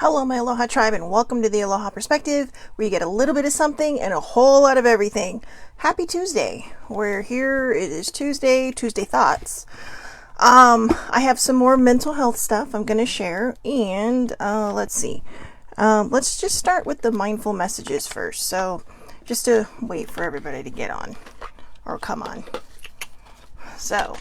Hello, my Aloha tribe, and welcome to the Aloha Perspective, where you get a little bit of something and a whole lot of everything. Happy Tuesday. We're here. It is Tuesday Thoughts. I have some more mental health stuff I'm going to share, and let's see. Let's just start with the mindful messages first. So, just to wait for everybody to get on, or come on. So,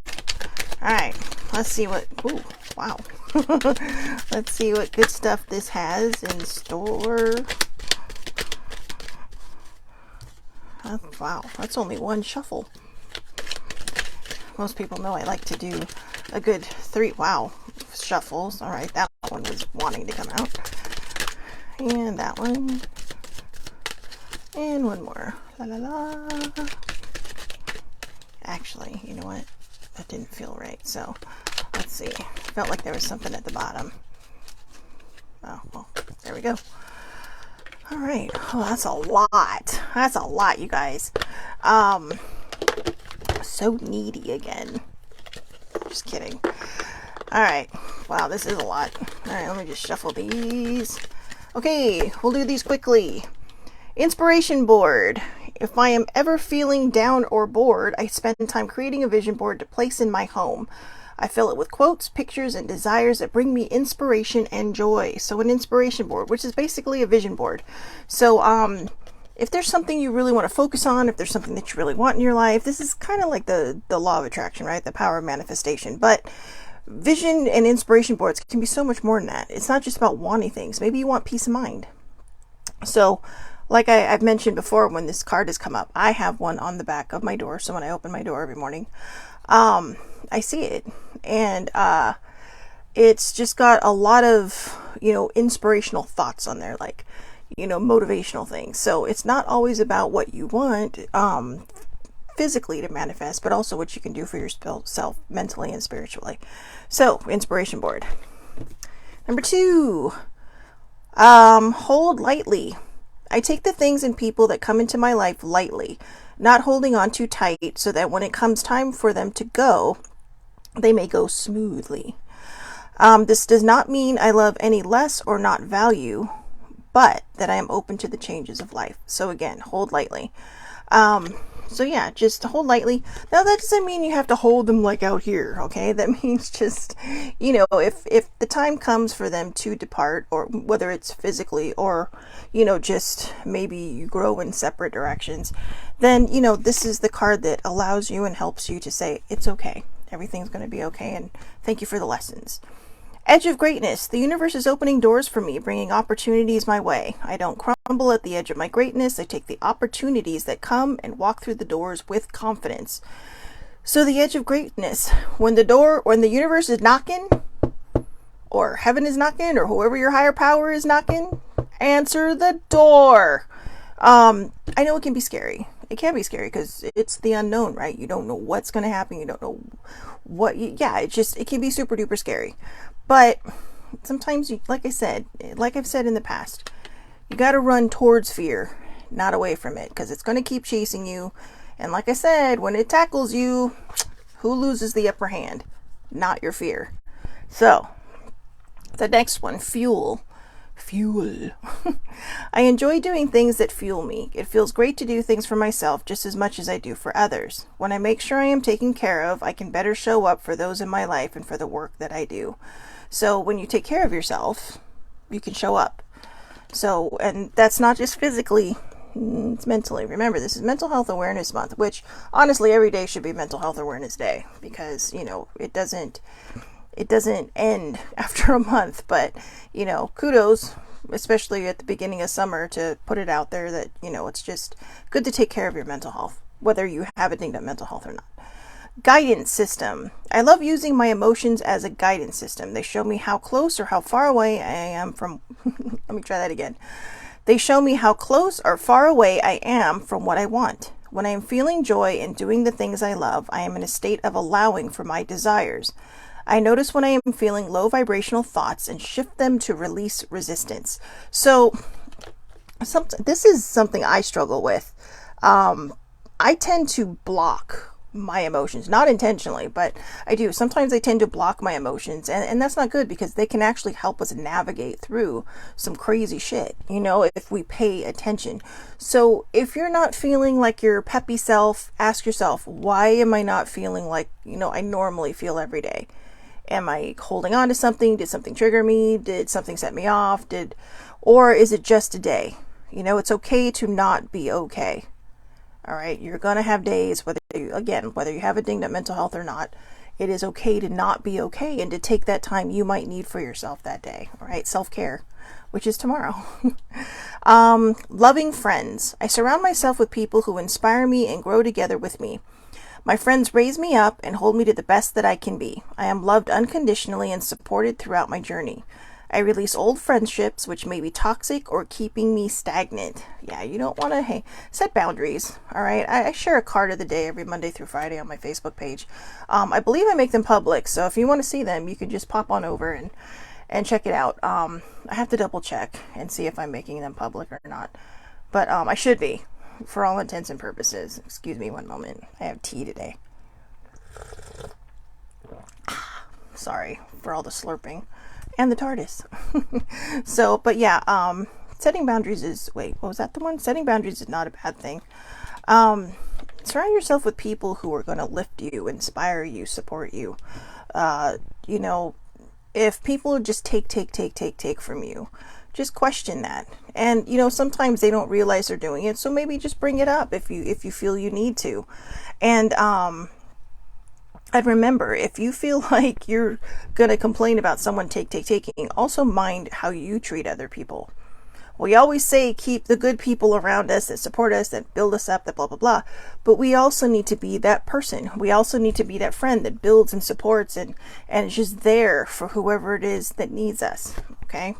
alright, let's see what, ooh, wow. Let's see what good stuff this has in store. Wow, that's only one shuffle. Most people know I like to do a good 3, shuffles. Alright, that one was wanting to come out. And that one. And one more. La la la. Actually, you know what? That didn't feel right, so let's see. Felt like there was something at the bottom. Oh, well, there we go. All right. Oh, that's a lot. That's a lot, you guys. So needy again. Just kidding. All right. Wow, this is a lot. All right, let me just shuffle these. Okay, we'll do these quickly. Inspiration board. If I am ever feeling down or bored, I spend time creating a vision board to place in my home. I fill it with quotes, pictures, and desires that bring me inspiration and joy. So an inspiration board, which is basically a vision board. So if there's something you really want to focus on, if there's something that you really want in your life, this is kind of like the law of attraction, right? The power of manifestation. But vision and inspiration boards can be so much more than that. It's not just about wanting things. Maybe you want peace of mind. So like I've mentioned before, when this card has come up, I have one on the back of my door. So when I open my door every morning, I see it, and it's just got a lot of, inspirational thoughts on there, like, motivational things. So it's not always about what you want physically to manifest, but also what you can do for yourself mentally and spiritually. So, inspiration board. Number 2, hold lightly. I take the things and people that come into my life lightly, not holding on too tight, so that when it comes time for them to go, they may go smoothly. This does not mean I love any less or not value, but that I am open to the changes of life. So again, hold lightly. So yeah, just hold lightly. Now that doesn't mean you have to hold them like out here, okay? That means just, if the time comes for them to depart, or whether it's physically or, just maybe you grow in separate directions, then, this is the card that allows you and helps you to say, it's okay. Everything's going to be okay, and thank you for the lessons. Edge of greatness. The universe is opening doors for me, bringing opportunities my way. I don't crumble at the edge of my greatness. I take the opportunities that come and walk through the doors with confidence. So the edge of greatness, when the universe is knocking, or heaven is knocking, or whoever your higher power is knocking, answer the door. I know it can be scary. It can be scary because it's the unknown, right? You don't know what's going to happen. You don't know it can be super duper scary. But sometimes, like I've said in the past, you got to run towards fear, not away from it, because it's going to keep chasing you. And like I said, when it tackles you, who loses the upper hand? Not your fear. So, the next one, fuel. I enjoy doing things that fuel me. It feels great to do things for myself just as much as I do for others. When I make sure I am taken care of, I can better show up for those in my life and for the work that I do. So when you take care of yourself, you can show up. So, and that's not just physically, it's mentally. Remember, this is Mental Health Awareness Month, which honestly every day should be Mental Health Awareness Day, because, it doesn't end after a month, but, kudos, especially at the beginning of summer, to put it out there that, it's just good to take care of your mental health, whether you have a dinged up mental health or not. Guidance system. I love using my emotions as a guidance system. They show me how close or how far away I am from, let me try that again. They show me how close or far away I am from what I want. When I am feeling joy and doing the things I love, I am in a state of allowing for my desires. I notice when I am feeling low vibrational thoughts and shift them to release resistance. So this is something I struggle with. I tend to block my emotions, not intentionally, but I do. Sometimes I tend to block my emotions, and that's not good, because they can actually help us navigate through some crazy shit, if we pay attention. So if you're not feeling like your peppy self, ask yourself, why am I not feeling like, I normally feel every day? Am I holding on to something? Did something trigger me? Did something set me off? Or is it just a day? It's okay to not be okay. All right, you're going to have days, whether you have a dinged up mental health or not. It is okay to not be okay, and to take that time you might need for yourself that day. All right, self-care, which is tomorrow. Loving friends. I surround myself with people who inspire me and grow together with me. My friends raise me up and hold me to the best that I can be. I am loved unconditionally and supported throughout my journey. I release old friendships which may be toxic or keeping me stagnant. Yeah, you don't want to set boundaries. All right, I share a card of the day every Monday through Friday on my Facebook page. I believe I make them public, so if you want to see them, you can just pop on over and check it out. I have to double check and see if I'm making them public or not, but I should be, for all intents and purposes. Excuse me one moment. I have tea today. Sorry for all the slurping. And the TARDIS. So, but yeah, setting boundaries is, what was that the one? Setting boundaries is not a bad thing. Surround yourself with people who are going to lift you, inspire you, support you. If people just take from you, just question that. And, sometimes they don't realize they're doing it. So maybe just bring it up if you feel you need to. And, I'd remember, if you feel like you're going to complain about someone taking, also mind how you treat other people. We always say keep the good people around us that support us, that build us up, that blah, blah, blah. But we also need to be that person. We also need to be that friend that builds and supports and is just there for whoever it is that needs us. Okay?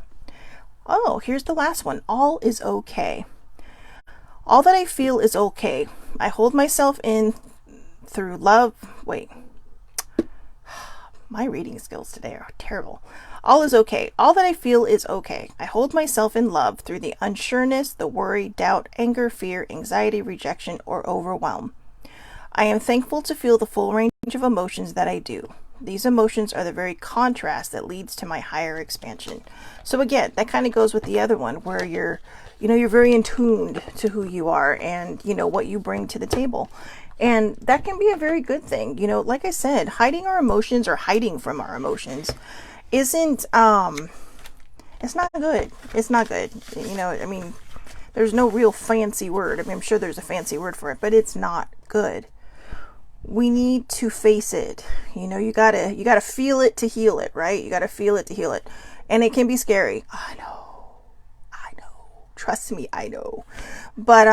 Oh, here's the last one. All is okay. All that I feel is okay. I hold myself in through love. My reading skills today are terrible. All is okay. All that I feel is okay. I hold myself in love through the unsureness, the worry, doubt, anger, fear, anxiety, rejection, or overwhelm. I am thankful to feel the full range of emotions that I do. These emotions are the very contrast that leads to my higher expansion. So again, that kind of goes with the other one, where you're very in tuned to who you are and, what you bring to the table. And that can be a very good thing. Like I said, hiding our emotions or hiding from our emotions isn't, it's not good. It's not good. There's no real fancy word. I'm sure there's a fancy word for it, but it's not good. We need to face it. You gotta feel it to heal it, right? You gotta feel it to heal it. And it can be scary. I know. Trust me, I know. But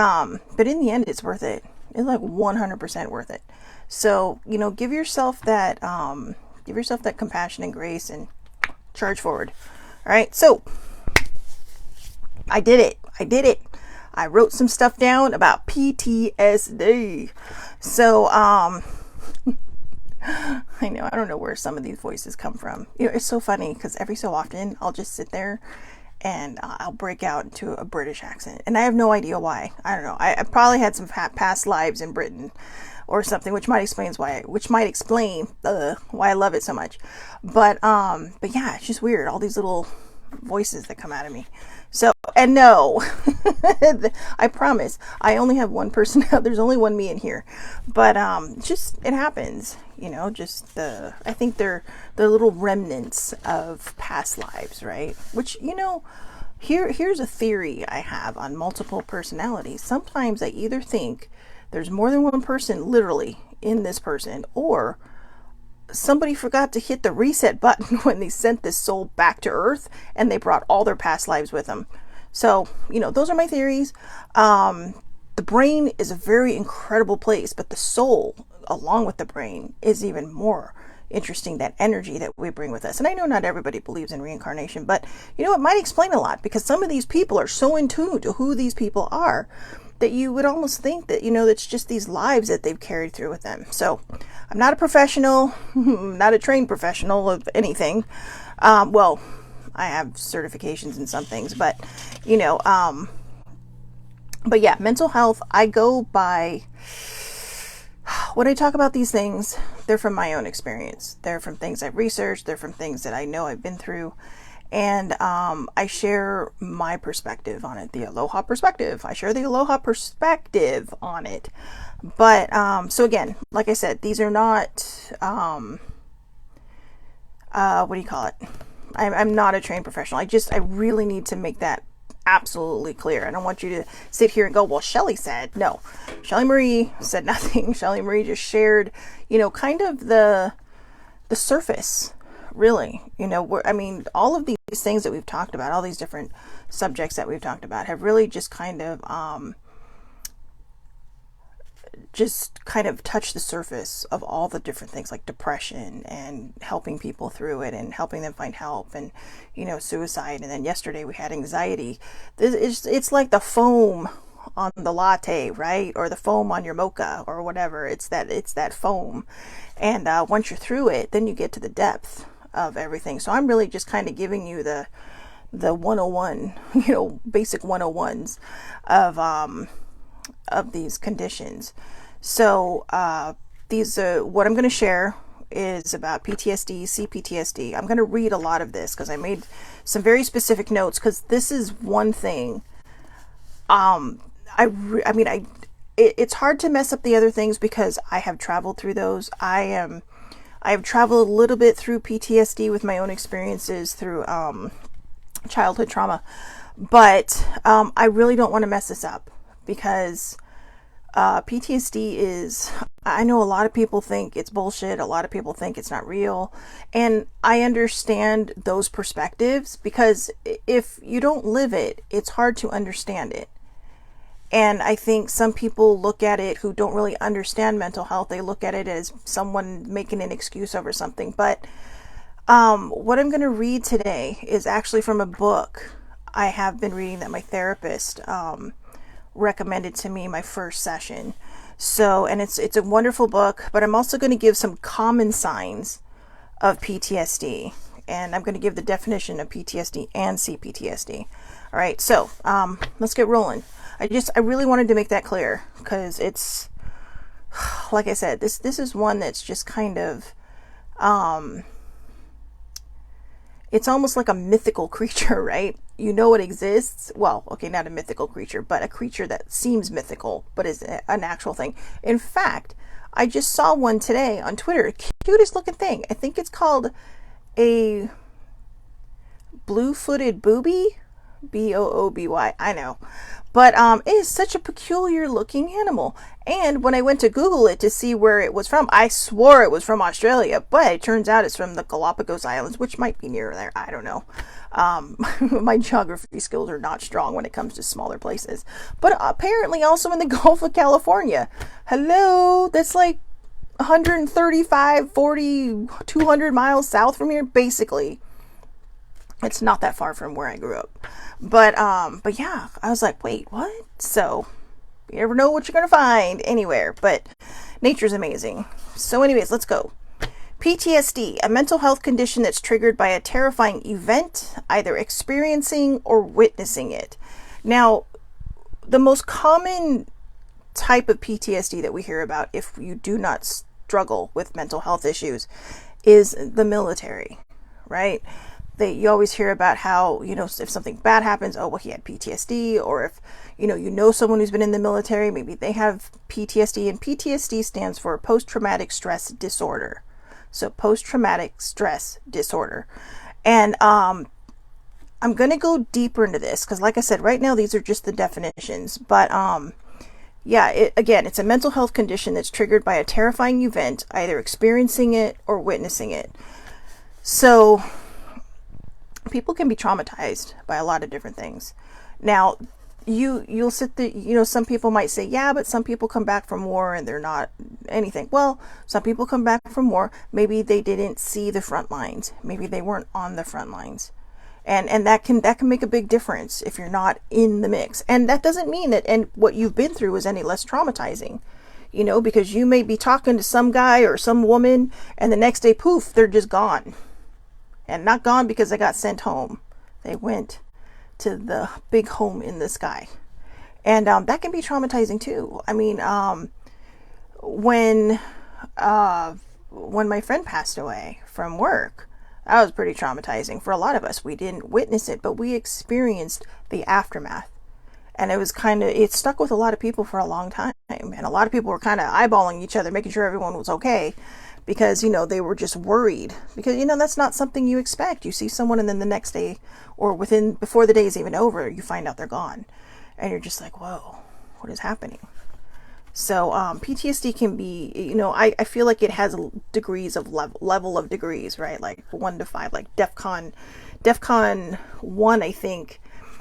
in the end, it's worth it. It's like 100% worth it. So, give yourself that compassion and grace and charge forward. All right. So I did it. I wrote some stuff down about PTSD. So, I know, I don't know where some of these voices come from. It's so funny because every so often I'll just sit there and I'll break out into a British accent. And I have no idea why. I don't know. I probably had some past lives in Britain or something, which might explain why I love it so much. But yeah, it's just weird. All these little voices that come out of me. So, and no, I promise I only have one person out. There's only one me in here, but it happens, I think they're little remnants of past lives, right? Which, here's a theory I have on multiple personalities. Sometimes I either think there's more than one person literally in this person, or somebody forgot to hit the reset button when they sent this soul back to Earth and they brought all their past lives with them. So, those are my theories. The brain is a very incredible place, but the soul, along with the brain, is even more interesting, that energy that we bring with us. And I know not everybody believes in reincarnation, but, it might explain a lot, because some of these people are so in tune to who these people are that you would almost think that, it's just these lives that they've carried through with them. So I'm not a professional, not a trained professional of anything. Well, I have certifications in some things, but, but yeah, mental health, I go by, when I talk about these things, they're from my own experience. They're from things I've researched. They're from things that I know I've been through. And I share my perspective on it, the Aloha Perspective. I share the Aloha Perspective on it. But, so again, like I said, these are not, what do you call it? I'm not a trained professional. I really need to make that absolutely clear. I don't want you to sit here and go, well, Shelly said. No, Shelly Marie said nothing. Shelly Marie just shared, kind of the surface, really. I mean, all of these things that we've talked about, all these different subjects that we've talked about have really just kind of touch the surface of all the different things like depression and helping people through it and helping them find help and, suicide. And then yesterday we had anxiety. It's like the foam on the latte, right? Or the foam on your mocha or whatever. It's that foam. And once you're through it, then you get to the depth of everything. So I'm really just kind of giving you the 101, basic 101s of these conditions. So what I'm going to share is about PTSD, CPTSD. I'm going to read a lot of this because I made some very specific notes, because this is one thing. It's hard to mess up the other things because I have traveled through those. I have traveled a little bit through PTSD with my own experiences through childhood trauma, but I really don't want to mess this up, because PTSD is, I know a lot of people think it's bullshit. A lot of people think it's not real. And I understand those perspectives, because if you don't live it, it's hard to understand it. And I think some people look at it who don't really understand mental health. They look at it as someone making an excuse over something. But what I'm going to read today is actually from a book I have been reading that my therapist recommended to me my first session. So, and it's a wonderful book, but I'm also going to give some common signs of PTSD, and I'm going to give the definition of PTSD and CPTSD. All right, so let's get rolling. I really wanted to make that clear, because it's, like I said, this is one that's just kind of it's almost like a mythical creature, right? It exists. Well, okay, not a mythical creature, but a creature that seems mythical, but is an actual thing. In fact, I just saw one today on Twitter. Cutest looking thing. I think it's called a blue-footed booby. Booby. I know. But it is such a peculiar looking animal. And when I went to Google it to see where it was from, I swore it was from Australia, but it turns out it's from the Galapagos Islands, which might be near there. I don't know. My geography skills are not strong when it comes to smaller places. But apparently also in the Gulf of California. Hello? That's like 135, 40, 200 miles south from here, basically. It's not that far from where I grew up. But yeah, I was like, wait, what? So you never know what you're going to find anywhere, but nature's amazing. So anyways, let's go. PTSD, a mental health condition that's triggered by a terrifying event, either experiencing or witnessing it. Now, the most common type of PTSD that we hear about, if you do not struggle with mental health issues, is the military, right? You always hear about how, if something bad happens, oh, well, he had PTSD, or if, someone who's been in the military, maybe they have PTSD, and PTSD stands for post-traumatic stress disorder. So post-traumatic stress disorder. And I'm going to go deeper into this, because like I said, right now, these are just the definitions, but it's a mental health condition that's triggered by a terrifying event, either experiencing it or witnessing it. So people can be traumatized by a lot of different things. Now, you'll sit there, some people might say, yeah, but some people come back from war and they're not anything. Well, some people come back from war. Maybe they didn't see the front lines. Maybe they weren't on the front lines. And that can make a big difference if you're not in the mix. And that doesn't mean that and what you've been through is any less traumatizing, because you may be talking to some guy or some woman and the next day, poof, they're just gone. And not gone because they got sent home. They went to the big home in the sky. And that can be traumatizing too. I mean, when my friend passed away from work, that was pretty traumatizing for a lot of us. We didn't witness it, but we experienced the aftermath. And it stuck with a lot of people for a long time. And a lot of people were kind of eyeballing each other, making sure everyone was okay, because, they were just worried. Because, that's not something you expect. You see someone and then the next day, or before the day is even over, you find out they're gone. And you're just like, whoa, what is happening? So PTSD can be, I feel like it has degrees of level of degrees, right? Like 1 to 5, like DEFCON 1, I think.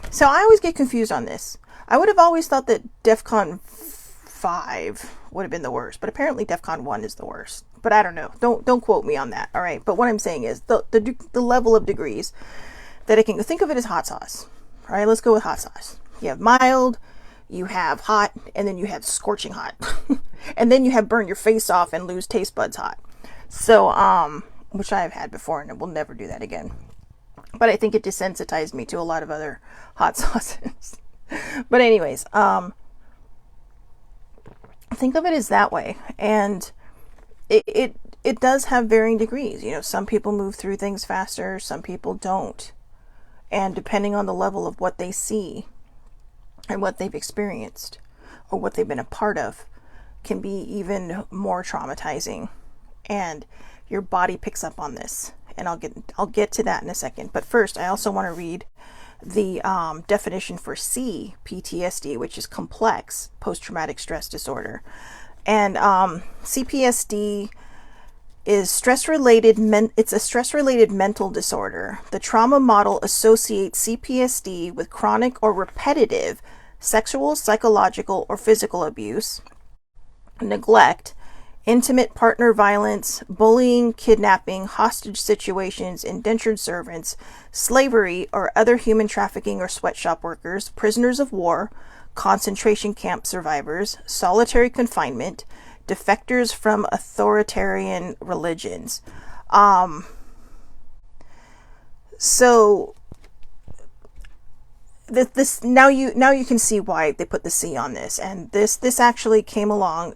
So I always get confused on this. I would have always thought that DEFCON 5 would have been the worst, but apparently DEFCON 1 is the worst. But I don't know. Don't quote me on that. All right. But what I'm saying is the level of degrees that it can, think of it as hot sauce. All right. Let's go with hot sauce. You have mild, you have hot, and then you have scorching hot. And then you have burn your face off and lose taste buds hot. So, which I have had before and will never do that again. But I think it desensitized me to a lot of other hot sauces. But anyways, think of it as that way. And it does have varying degrees. Some people move through things faster, some people don't. And depending on the level of what they see and what they've experienced or what they've been a part of, can be even more traumatizing. And your body picks up on this. And I'll get to that in a second. But first, I also want to read the definition for CPTSD, which is complex post-traumatic stress disorder. And CPTSD is it's a stress-related mental disorder. The trauma model associates CPTSD with chronic or repetitive sexual, psychological, or physical abuse, neglect, intimate partner violence, bullying, kidnapping, hostage situations, indentured servants, slavery or other human trafficking or sweatshop workers, prisoners of war, concentration camp survivors, solitary confinement, defectors from authoritarian religions. So this now you can see why they put the C on this, and this actually came along.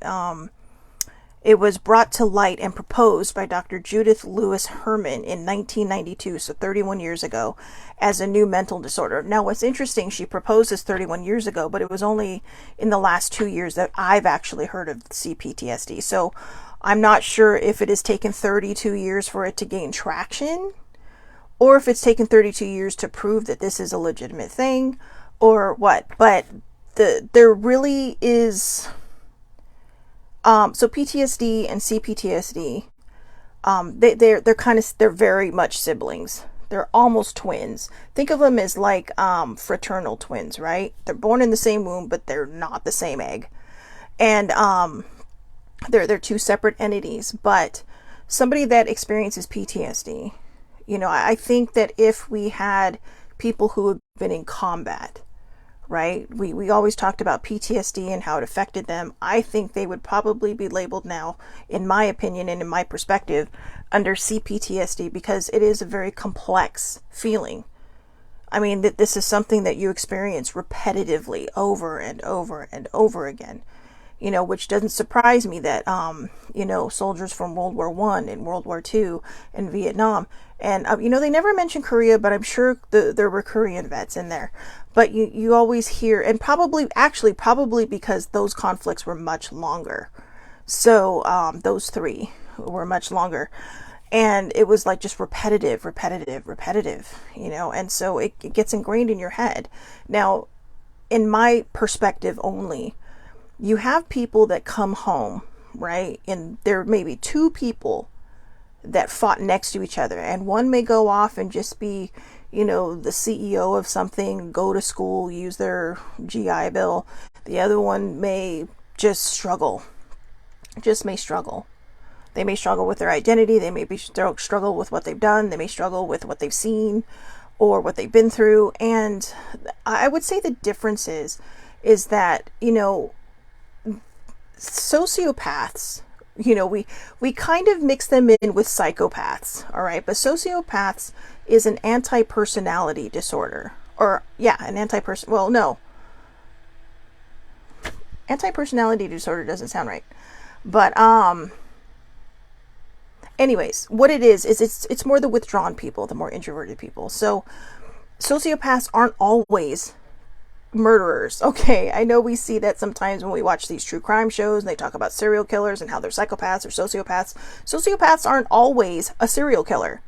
It was brought to light and proposed by Dr. Judith Lewis Herman in 1992, so 31 years ago, as a new mental disorder. Now, what's interesting, she proposed this 31 years ago, but it was only in the last 2 years that I've actually heard of CPTSD. So I'm not sure if it has taken 32 years for it to gain traction, or if it's taken 32 years to prove that this is a legitimate thing, or what. But there really is... so PTSD and CPTSD, they're very much siblings. They're almost twins. Think of them as like fraternal twins, right? They're born in the same womb, but they're not the same egg, and they're two separate entities. But somebody that experiences PTSD, I think that if we had people who have been in combat, right? We always talked about PTSD and how it affected them. I think they would probably be labeled now, in my opinion and in my perspective, under CPTSD, because it is a very complex feeling. I mean, that this is something that you experience repetitively over and over and over again, which doesn't surprise me that, soldiers from World War I and World War II and Vietnam, and, they never mention Korea, but I'm sure there were Korean vets in there. But you always hear, and probably because those conflicts were much longer. So those three were much longer. And it was like just repetitive, and so it gets ingrained in your head. Now, in my perspective only, you have people that come home, right? And there may be two people that fought next to each other, and one may go off and just be, the CEO of something, go to school, use their GI Bill. The other one may just struggle. They may struggle with their identity. They may struggle with what they've done. They may struggle with what they've seen or what they've been through. And I would say the difference is that, sociopaths, we kind of mix them in with psychopaths, all right? But sociopaths is an anti-personality disorder. Anti-personality disorder doesn't sound right. But anyways, what it is it's more the withdrawn people, the more introverted people. So sociopaths aren't always murderers. Okay, I know we see that sometimes when we watch these true crime shows and they talk about serial killers and how they're psychopaths or sociopaths. Sociopaths aren't always a serial killer.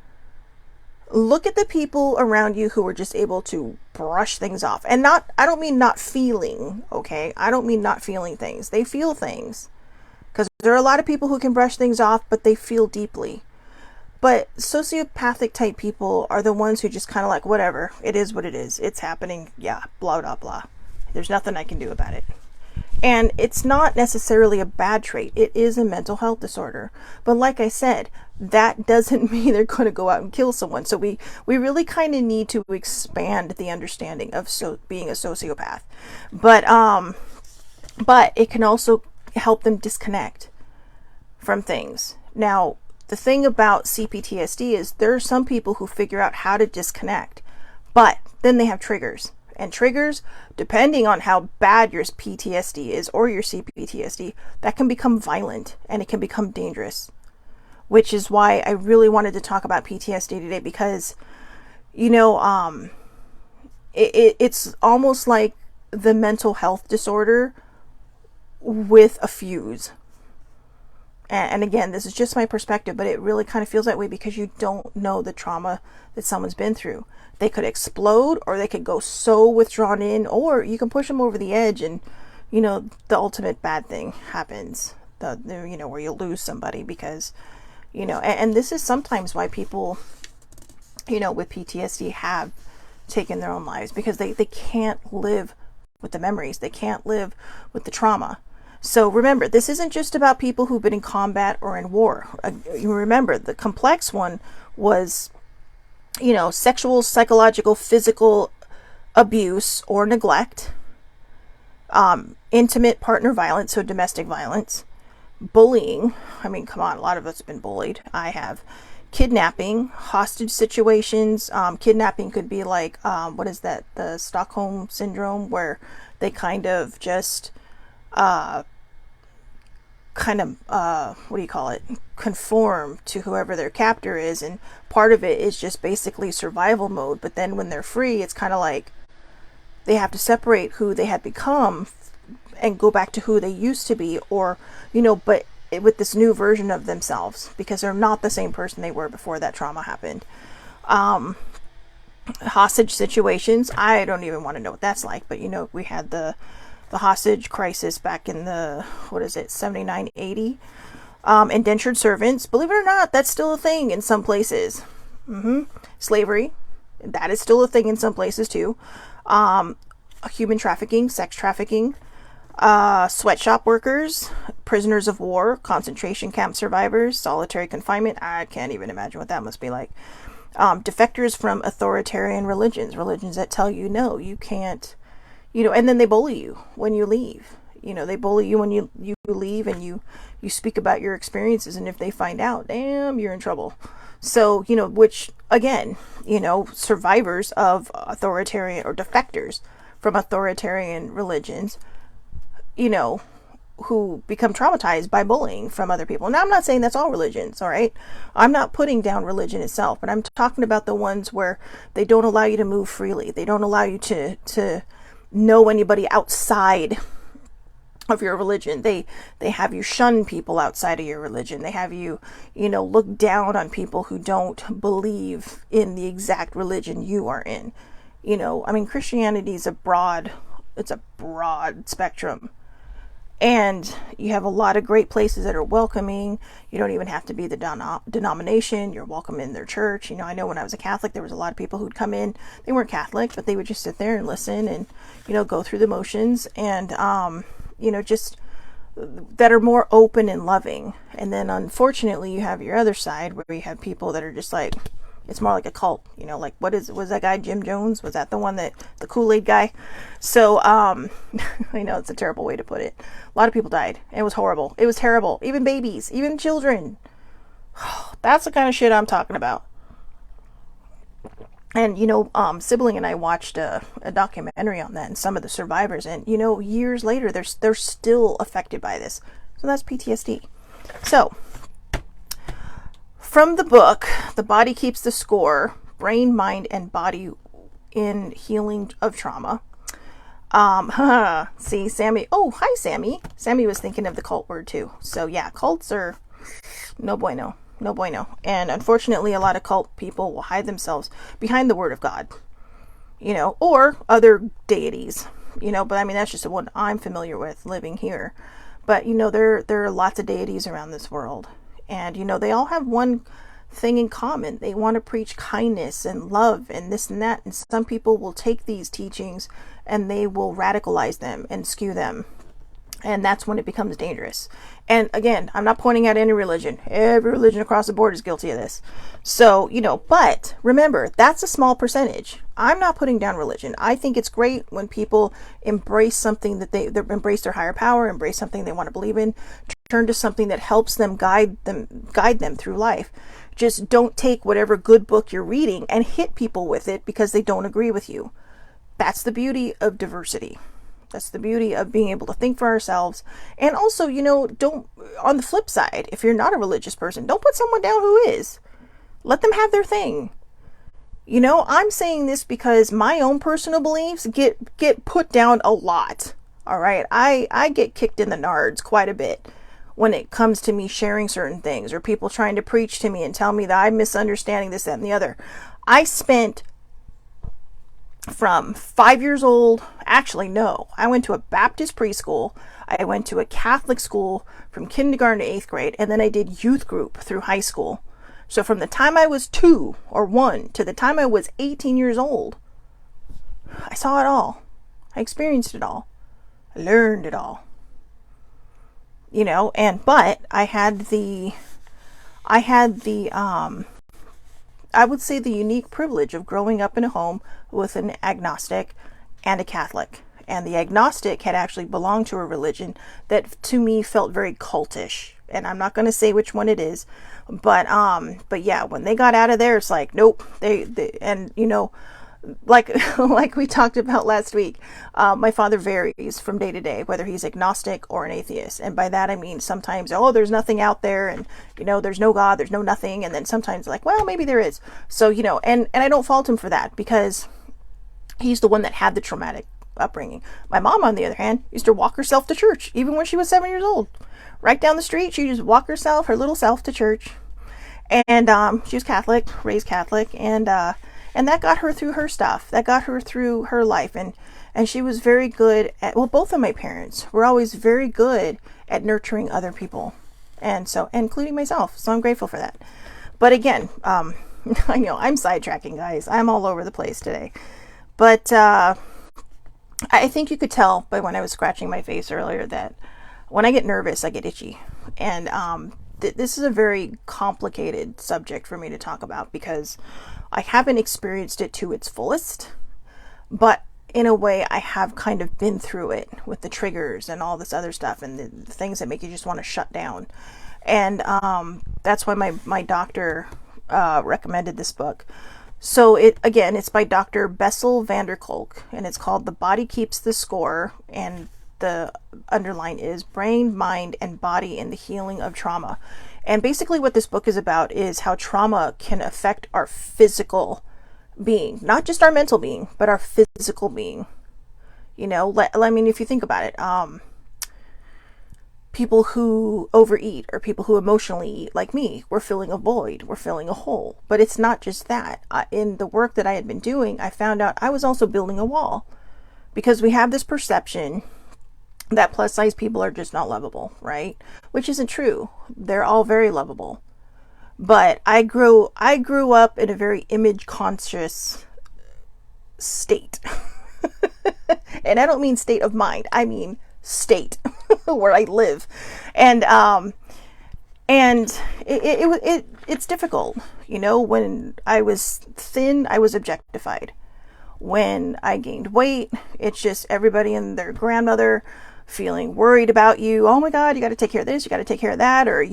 Look at the people around you who are just able to brush things off. And not, I don't mean not feeling, okay? I don't mean not feeling things. They feel things. Because there are a lot of people who can brush things off, but they feel deeply. But sociopathic type people are the ones who just kind of like, whatever, it is what it is. It's happening. Yeah, blah, blah, blah. There's nothing I can do about it. And it's not necessarily a bad trait. It is a mental health disorder. But like I said, that doesn't mean they're going to go out and kill someone. So we really kind of need to expand the understanding of being a sociopath. But it can also help them disconnect from things. Now, the thing about CPTSD is there are some people who figure out how to disconnect, but then they have triggers. And triggers, depending on how bad your PTSD is or your CPTSD, that can become violent and it can become dangerous. Which is why I really wanted to talk about PTSD today, because, you know, it's almost like the mental health disorder with a fuse. And again, this is just my perspective, but it really kind of feels that way because you don't know the trauma that someone's been through. They could explode, or they could go so withdrawn in, or you can push them over the edge and, you know, the ultimate bad thing happens. You know, where you lose somebody because, you know, and this is sometimes why people, you know, with PTSD have taken their own lives, because they can't live with the memories. They can't live with the trauma. So remember, this isn't just about people who've been in combat or in war. You remember, the complex one was, you know, sexual, psychological, physical abuse or neglect, intimate partner violence, so domestic violence, bullying. I mean, come on, a lot of us have been bullied. I have. Kidnapping, hostage situations. Kidnapping could be like, what is that? The Stockholm syndrome, where they kind of just, what do you call it? Conform to whoever their captor is. And part of it is just basically survival mode. But then when they're free, it's kind of like they have to separate who they had become and go back to who they used to be, or, you know, but with this new version of themselves, because they're not the same person they were before that trauma happened. Hostage situations, I don't even want to know what that's like, but you know, we had the hostage crisis back in the, 79, 80. Indentured servants, believe it or not, that's still a thing in some places. Slavery, that is still a thing in some places too. Human trafficking, sex trafficking, sweatshop workers, prisoners of war, concentration camp survivors, solitary confinement. I can't even imagine what that must be like. Defectors from authoritarian religions that tell you, no, you can't, you know, and then they bully you when you leave. You know, they bully you when you leave and you speak about your experiences, and if they find out, damn, you're in trouble. So, you know, which again, you know, survivors of authoritarian or defectors from authoritarian religions, you know, who become traumatized by bullying from other people. Now, I'm not saying that's all religions, all right? I'm not putting down religion itself, but I'm talking about the ones where they don't allow you to move freely. They don't allow you to know anybody outside of your religion. They have you shun people outside of your religion. They have you, you know, look down on people who don't believe in the exact religion you are in. You know, I mean, Christianity is a broad spectrum. And you have a lot of great places that are welcoming. You don't even have to be the denomination. You're welcome in their church. You know, I know when I was a Catholic, there was a lot of people who'd come in. They weren't Catholic, but they would just sit there and listen and, you know, go through the motions and, you know, just that are more open and loving. And then unfortunately, you have your other side where you have people that are just like, it's more like a cult, you know, like was that guy Jim Jones? Was that the one the Kool-Aid guy? So, I know it's a terrible way to put it. A lot of people died. It was horrible. It was terrible. Even babies, even children. That's the kind of shit I'm talking about. And, you know, Sibling and I watched a documentary on that and some of the survivors, and, you know, years later, they're still affected by this. So that's PTSD. So from the book, The Body Keeps the Score, Brain, Mind, and Body in Healing of Trauma. See, Sammy. Oh, hi, Sammy. Sammy was thinking of the cult word too. So yeah, cults are no bueno. No bueno. And unfortunately, a lot of cult people will hide themselves behind the word of God, or other deities, but I mean, that's just what I'm familiar with living here. But, there are lots of deities around this world. And, they all have one thing in common. They want to preach kindness and love and this and that. And some people will take these teachings and they will radicalize them and skew them. And that's when it becomes dangerous. And again, I'm not pointing out any religion. Every religion across the board is guilty of this. So, but remember, that's a small percentage. I'm not putting down religion. I think it's great when people embrace something that they embrace their higher power, embrace something they want to believe in, turn to something that helps them guide them through life. Just don't take whatever good book you're reading and hit people with it because they don't agree with you. That's the beauty of diversity. That's the beauty of being able to think for ourselves. And also, don't, on the flip side, if you're not a religious person, don't put someone down who is. Let them have their thing. I'm saying this because my own personal beliefs get put down a lot. All right. I get kicked in the nards quite a bit when it comes to me sharing certain things or people trying to preach to me and tell me that I'm misunderstanding this, that, and the other. I spent from 5 years old, actually no, I went to a Baptist preschool, I went to a Catholic school from kindergarten to 8th grade, and then I did youth group through high school. So from the time I was 2 or 1 to the time I was 18 years old, I saw it all. I experienced it all. I learned it all. But I had the I would say the unique privilege of growing up in a home with an agnostic and a Catholic. And the agnostic had actually belonged to a religion that to me felt very cultish. And I'm not going to say which one it is, but yeah, when they got out of there, it's like, nope, they and like we talked about last week, my father varies from day to day, whether he's agnostic or an atheist. And by that, I mean, sometimes, there's nothing out there and, there's no God, there's no nothing. And then sometimes like, well, maybe there is. So, and I don't fault him for that because he's the one that had the traumatic upbringing. My mom, on the other hand, used to walk herself to church, even when she was 7 years old. Right down the street, she just walk her little self to church. And she was Catholic, raised Catholic, and that got her through her stuff. That got her through her life. And she was very good at, both of my parents were always very good at nurturing other people. And so, including myself. So I'm grateful for that. But again, I know I'm sidetracking, guys. I'm all over the place today. But I think you could tell by when I was scratching my face earlier that when I get nervous, I get itchy. And this is a very complicated subject for me to talk about because I haven't experienced it to its fullest, but in a way I have kind of been through it with the triggers and all this other stuff and the things that make you just want to shut down. And that's why my doctor recommended this book. So it's by Dr. Bessel van der Kolk, and it's called The Body Keeps the Score, and the underline is Brain, Mind, and Body in the Healing of Trauma. And basically what this book is about is how trauma can affect our physical being, not just our mental being, but our physical being. I mean, if you think about it, people who overeat or people who emotionally eat, like me, we're filling a void, we're filling a hole. But it's not just that. In the work that I had been doing, I found out I was also building a wall because we have this perception that plus size people are just not lovable, right? Which isn't true. They're all very lovable. But I grew up in a very image conscious state. And I don't mean state of mind. I mean state where I live. And it's difficult. When I was thin, I was objectified. When I gained weight, it's just everybody and their grandmother feeling worried about you. Oh my God, you got to take care of this, you got to take care of that. Or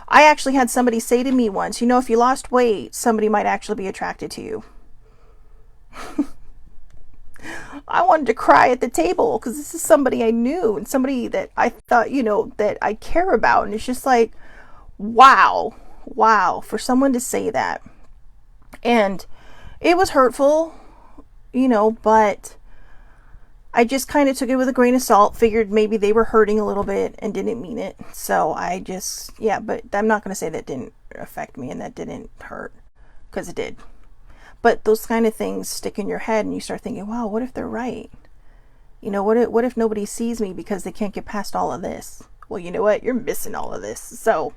I actually had somebody say to me once, if you lost weight, somebody might actually be attracted to you. I wanted to cry at the table because this is somebody I knew and somebody that I thought, that I care about. And it's just like, wow, for someone to say that. And it was hurtful, but I just kind of took it with a grain of salt, figured maybe they were hurting a little bit and didn't mean it. So I just, but I'm not going to say that didn't affect me and that didn't hurt, because it did. But those kind of things stick in your head and you start thinking, wow, what if they're right? What if nobody sees me because they can't get past all of this? Well, you know what? You're missing all of this. So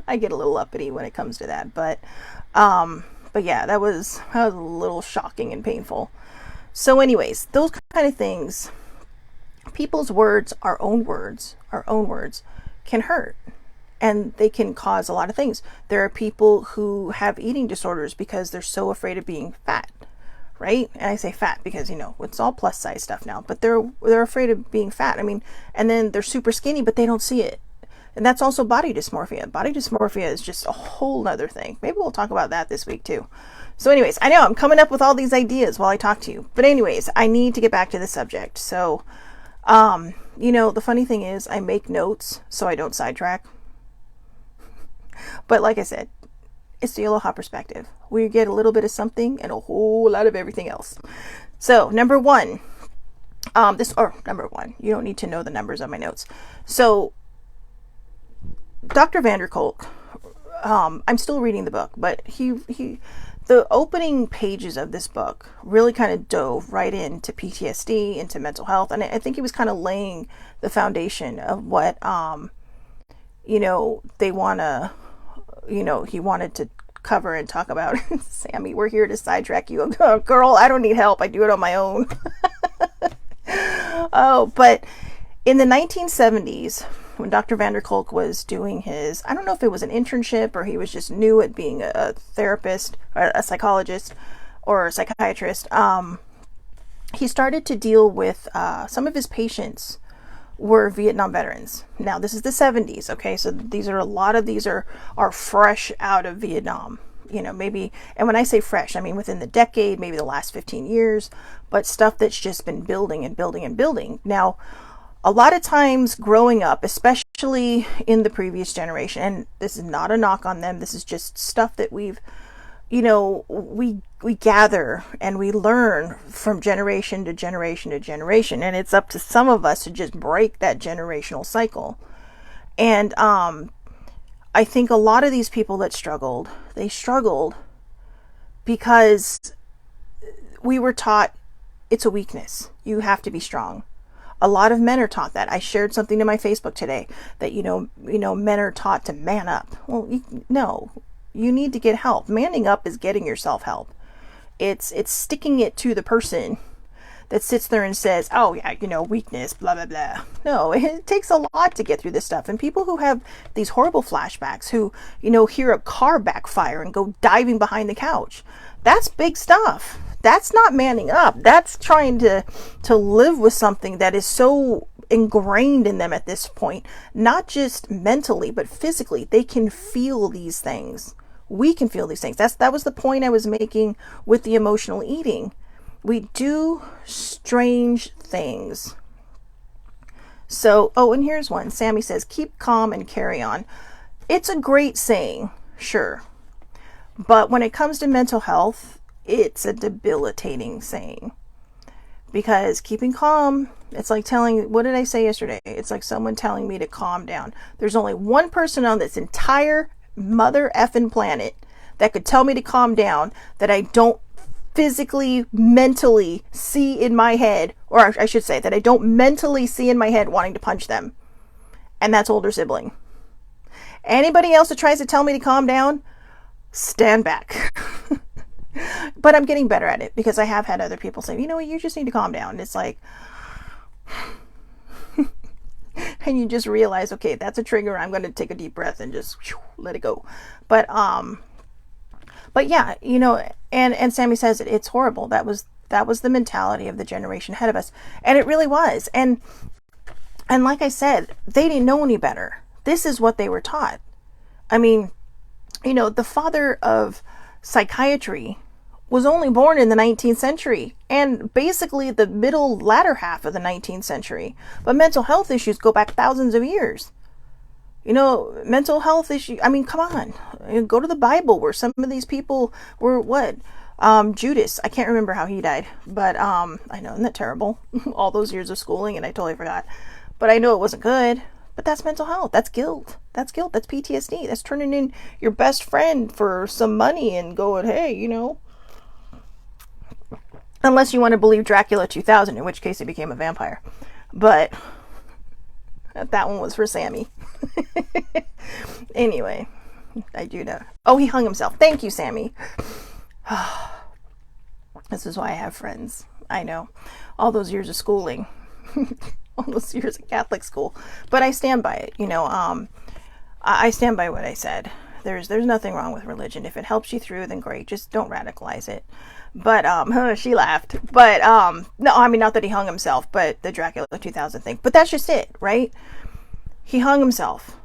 I get a little uppity when it comes to that. But yeah, that was a little shocking and painful. So anyways, those kind of things, people's words, our own words, can hurt. And they can cause a lot of things. There are people who have eating disorders because they're so afraid of being fat, right? And I say fat because, it's all plus size stuff now, but they're afraid of being fat. I mean, and then they're super skinny, but they don't see it. And that's also body dysmorphia. Body dysmorphia is just a whole nother thing. Maybe we'll talk about that this week too. So anyways, I know I'm coming up with all these ideas while I talk to you, but anyways, I need to get back to the subject. So, the funny thing is I make notes so I don't sidetrack. But like I said, it's the Aloha Perspective. We get a little bit of something and a whole lot of everything else. So number one, you don't need to know the numbers on my notes. So Dr. Vanderkolk, I'm still reading the book, but the opening pages of this book really kind of dove right into PTSD, into mental health. And I think he was kind of laying the foundation of what, they want to, he wanted to cover and talk about. Sammy, we're here to sidetrack you. Oh, girl, I don't need help. I do it on my own. Oh, but in the 1970s, when Dr. Vanderkolk was doing his, I don't know if it was an internship or he was just new at being a therapist or a psychologist or a psychiatrist, he started to deal with some of his patients were Vietnam veterans. Now, this is the 70s, okay? So a lot of these are fresh out of Vietnam, maybe, and when I say fresh, I mean within the decade, maybe the last 15 years, but stuff that's just been building and building and building. Now, a lot of times growing up, especially in the previous generation, and this is not a knock on them, this is just stuff that we've, we gather and we learn from generation to generation to generation, and it's up to some of us to just break that generational cycle. And I think a lot of these people that struggled because we were taught it's a weakness. You have to be strong. A lot of men are taught that. I shared something to my Facebook today that, men are taught to man up. Well, no, you need to get help. Manning up is getting yourself help. It's sticking it to the person that sits there and says, oh yeah, weakness, blah, blah, blah. No, it takes a lot to get through this stuff. And people who have these horrible flashbacks, who, hear a car backfire and go diving behind the couch, that's big stuff. That's not manning up. That's trying to live with something that is so ingrained in them at this point, not just mentally, but physically. They can feel these things. We can feel these things. That was the point I was making with the emotional eating. We do strange things. So, and here's one. Sammy says, keep calm and carry on. It's a great saying, sure. But when it comes to mental health, it's a debilitating saying. Because keeping calm, it's like what did I say yesterday? It's like someone telling me to calm down. There's only one person on this entire mother effing planet that could tell me to calm down that I don't physically, mentally see in my head, or I should say that I don't mentally see in my head wanting to punch them. And that's older sibling. Anybody else that tries to tell me to calm down, stand back. But I'm getting better at it because I have had other people say, what, you just need to calm down. And it's like, and you just realize, okay, that's a trigger. I'm going to take a deep breath and just let it go. But yeah, and Sammy says it's horrible. That was the mentality of the generation ahead of us. And it really was. And like I said, they didn't know any better. This is what they were taught. I mean, the father of psychiatry was only born in the 19th century and basically the latter half of the 19th century. But mental health issues go back thousands of years. Mental health issues, I mean, come on. Go to the Bible where some of these people were what? Judas, I can't remember how he died, but I know, isn't that terrible? All those years of schooling and I totally forgot. But I know it wasn't good. But that's mental health. That's guilt. That's PTSD. That's turning in your best friend for some money and going, hey, unless you want to believe Dracula 2000, in which case he became a vampire. But that one was for Sammy. Anyway, I do know. Oh, he hung himself. Thank you, Sammy. This is why I have friends. I know. All those years of schooling. All those years of Catholic school. But I stand by it. I stand by what I said. There's nothing wrong with religion. If it helps you through, then great. Just don't radicalize it. But she laughed. But no, I mean, not that he hung himself, but the Dracula 2000 thing. But that's just it, right? He hung himself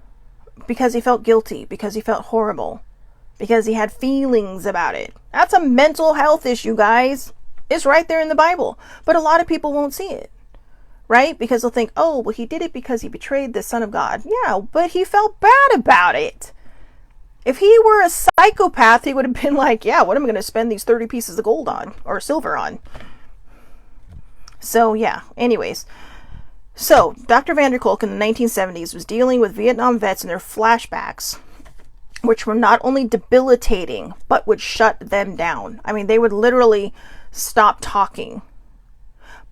because he felt guilty, because he felt horrible, because he had feelings about it. That's a mental health issue, guys. It's right there in the Bible. But a lot of people won't see it. Right? Because they'll think, oh, well, he did it because he betrayed the Son of God. Yeah, but he felt bad about it. If he were a psychopath, he would have been like, yeah, what am I going to spend these 30 pieces of gold on? Or silver on? So, yeah. Anyways. So, Dr. Vanderkolk in the 1970s was dealing with Vietnam vets and their flashbacks, which were not only debilitating, but would shut them down. I mean, they would literally stop talking.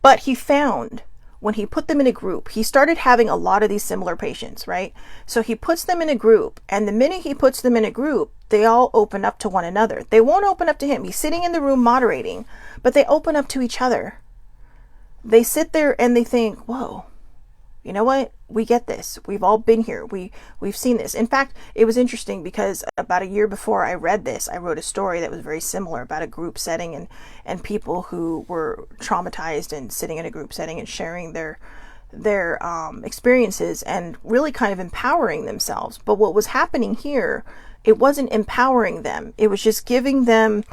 But he found, when he put them in a group, he started having a lot of these similar patients, right? So he puts them in a group, and the minute he puts them in a group, they all open up to one another. They won't open up to him. He's sitting in the room moderating, but they open up to each other. They sit there and they think, whoa, you know what? We get this. We've all been here. We've seen this. In fact, it was interesting because about a year before I read this, I wrote a story that was very similar about a group setting and people who were traumatized and sitting in a group setting and sharing their experiences and really kind of empowering themselves. But what was happening here, it wasn't empowering them. It was just giving them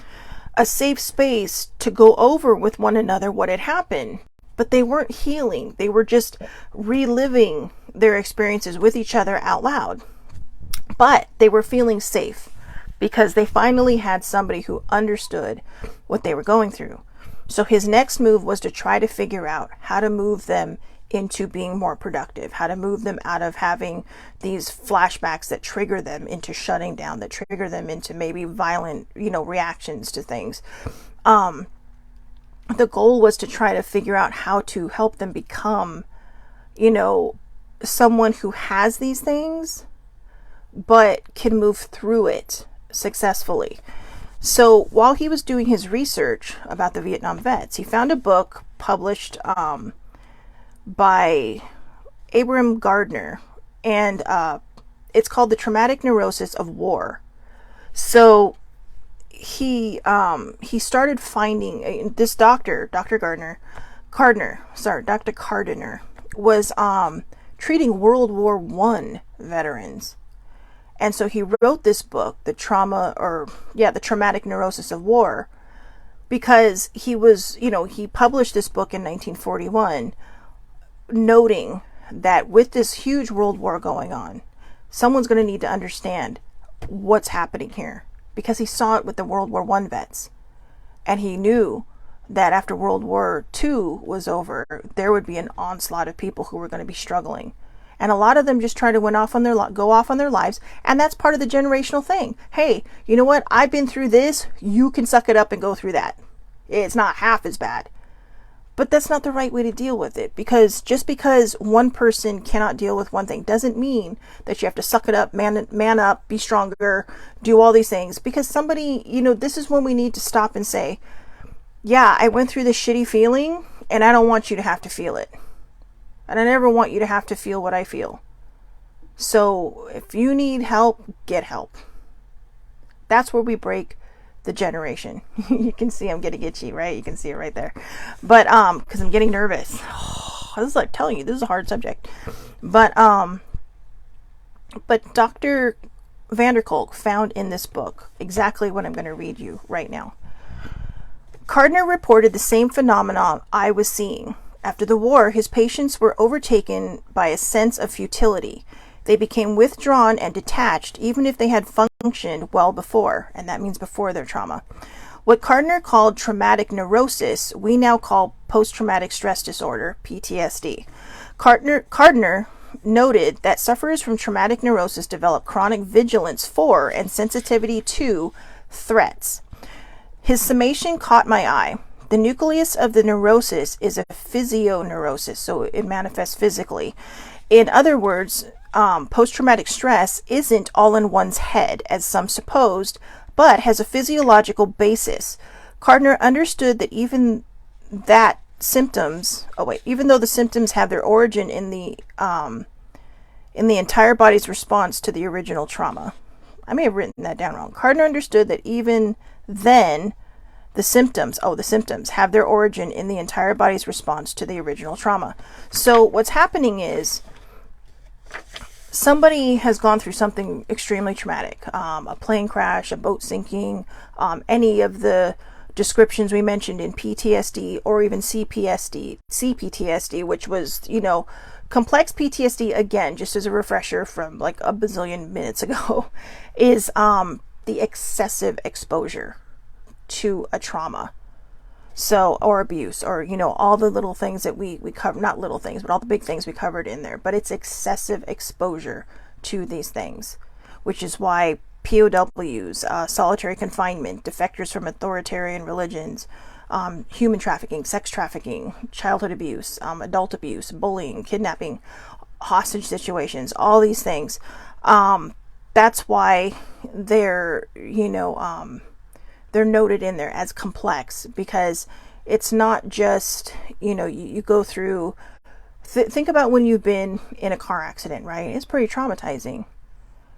a safe space to go over with one another what had happened. But they weren't healing. They were just reliving their experiences with each other out loud. But they were feeling safe because they finally had somebody who understood what they were going through. So his next move was to try to figure out how to move them into being more productive, how to move them out of having these flashbacks that trigger them into shutting down, that trigger them into maybe violent, reactions to things. The goal was to try to figure out how to help them become, someone who has these things, but can move through it successfully. So while he was doing his research about the Vietnam vets, he found a book published by Abram Gardner, and it's called The Traumatic Neurosis of War. So he started finding this Dr. Gardner, Dr. Cardiner was treating World War I veterans. And so he wrote this book, The Traumatic Neurosis of War, because he was, he published this book in 1941, noting that with this huge world war going on, someone's going to need to understand what's happening here. Because he saw it with the World War I vets. And he knew that after World War II was over, there would be an onslaught of people who were going to be struggling. And a lot of them just try to go off on their lives. And that's part of the generational thing. Hey, you know what? I've been through this. You can suck it up and go through that. It's not half as bad. But that's not the right way to deal with it. Because just because one person cannot deal with one thing doesn't mean that you have to suck it up, man up, be stronger, do all these things. Because somebody, this is when we need to stop and say, yeah, I went through this shitty feeling and I don't want you to have to feel it. And I never want you to have to feel what I feel. So if you need help, get help. That's where we break the generation. You can see I'm getting itchy, right? You can see it right there. But because I'm getting nervous. This is like telling you, this is a hard subject. But Dr. Vanderkolk found in this book exactly what I'm going to read you right now. Gardner reported the same phenomenon I was seeing. After the war, his patients were overtaken by a sense of futility. They became withdrawn and detached, even if they had functioned well before, and that means before their trauma. What Gardner called traumatic neurosis, we now call post-traumatic stress disorder, PTSD. Gardner noted that sufferers from traumatic neurosis develop chronic vigilance for and sensitivity to threats. His summation caught my eye. The nucleus of the neurosis is a physioneurosis, so it manifests physically. In other words, post-traumatic stress isn't all in one's head, as some supposed, but has a physiological basis. Gardner understood that even though the symptoms have their origin in the entire body's response to the original trauma. I may have written that down wrong. Gardner understood that even then, the symptoms have their origin in the entire body's response to the original trauma. So what's happening is somebody has gone through something extremely traumatic, a plane crash, a boat sinking, any of the descriptions we mentioned in PTSD or even CPTSD, which was, complex PTSD, again, just as a refresher from like a bazillion minutes ago, is the excessive exposure to a trauma. So, or abuse, or, all the little things that we cover, not little things, but all the big things we covered in there. But it's excessive exposure to these things, which is why POWs, solitary confinement, defectors from authoritarian religions, human trafficking, sex trafficking, childhood abuse, adult abuse, bullying, kidnapping, hostage situations, all these things. That's why they're noted in there as complex, because it's not just, you go through, think about when you've been in a car accident, right? It's pretty traumatizing.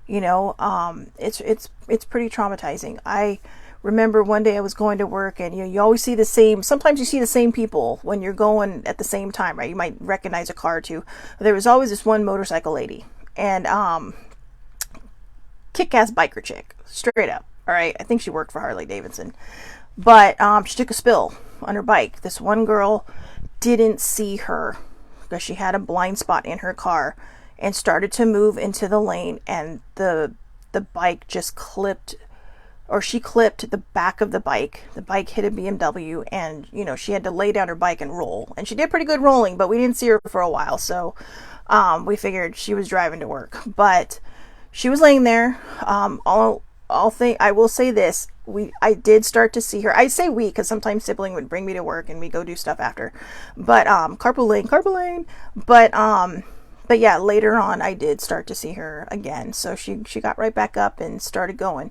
It's pretty traumatizing. I remember one day I was going to work, and you always see sometimes you see the same people when you're going at the same time, right? You might recognize a car or two. There was always this one motorcycle lady, and kick-ass biker chick, straight up. All right, I think she worked for Harley Davidson, but she took a spill on her bike. This one girl didn't see her because she had a blind spot in her car, and started to move into the lane, and the bike just she clipped the back of the bike. The bike hit a BMW, and she had to lay down her bike and roll, and she did pretty good rolling, but we didn't see her for a while, so we figured she was driving to work. But she was laying there. I will say this, I did start to see her. I say we because sometimes sibling would bring me to work and we go do stuff after, but carpool lane. But yeah, later on I did start to see her again, so she got right back up and started going.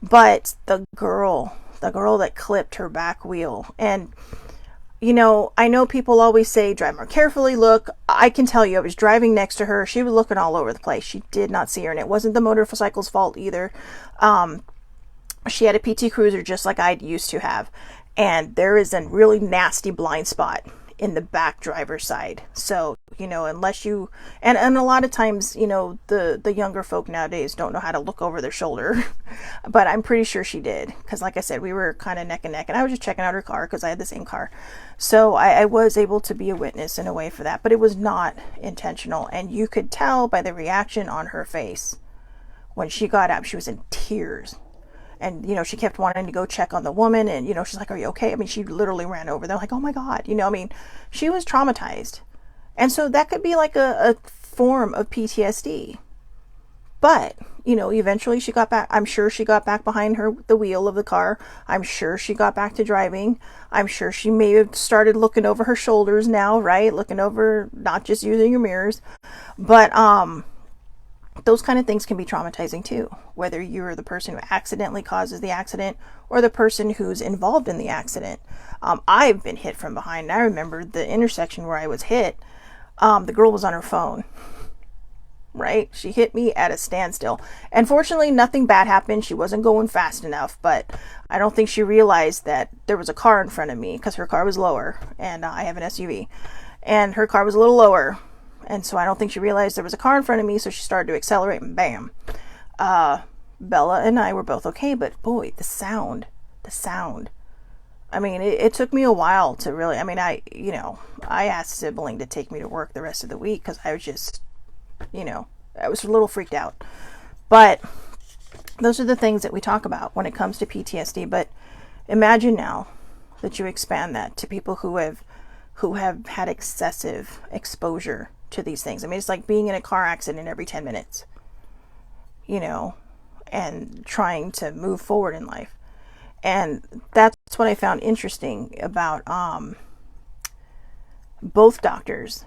But the girl that clipped her back wheel, and I know people always say drive more carefully. Look, I can tell you, I was driving next to her. She was looking all over the place. She did not see her, and it wasn't the motorcycle's fault either. She had a PT Cruiser just like I used to have, and there is a really nasty blind spot in the back driver's side. So, unless you, and a lot of times, the younger folk nowadays don't know how to look over their shoulder, but I'm pretty sure she did. Cause like I said, we were kind of neck and neck, and I was just checking out her car cause I had the same car. So I was able to be a witness in a way for that, but it was not intentional. And you could tell by the reaction on her face when she got up, she was in tears. And, she kept wanting to go check on the woman, and, she's like, are you okay? I mean, she literally ran over. They're like, oh my God, she was traumatized. And so that could be like a form of PTSD. But, eventually she got back. I'm sure she got back behind the wheel of the car. I'm sure she got back to driving. I'm sure she may have started looking over her shoulders now, right? Looking over, not just using your mirrors. But, those kind of things can be traumatizing too, whether you're the person who accidentally causes the accident or the person who's involved in the accident. I've been hit from behind. I remember the intersection where I was hit. The girl was on her phone, right? She hit me at a standstill. And fortunately, nothing bad happened. She wasn't going fast enough, but I don't think she realized that there was a car in front of me because her car was lower, and I have an SUV, and her car was a little lower. And so I don't think she realized there was a car in front of me, so she started to accelerate, and bam. Bella and I were both okay, but boy, the sound. I mean, it took me a while to really, I mean, I asked a sibling to take me to work the rest of the week because I was just, I was a little freaked out. But those are the things that we talk about when it comes to PTSD. But imagine now that you expand that to people who have had excessive exposure to these things. I mean, it's like being in a car accident every 10 minutes, and trying to move forward in life. And that's what I found interesting about both doctors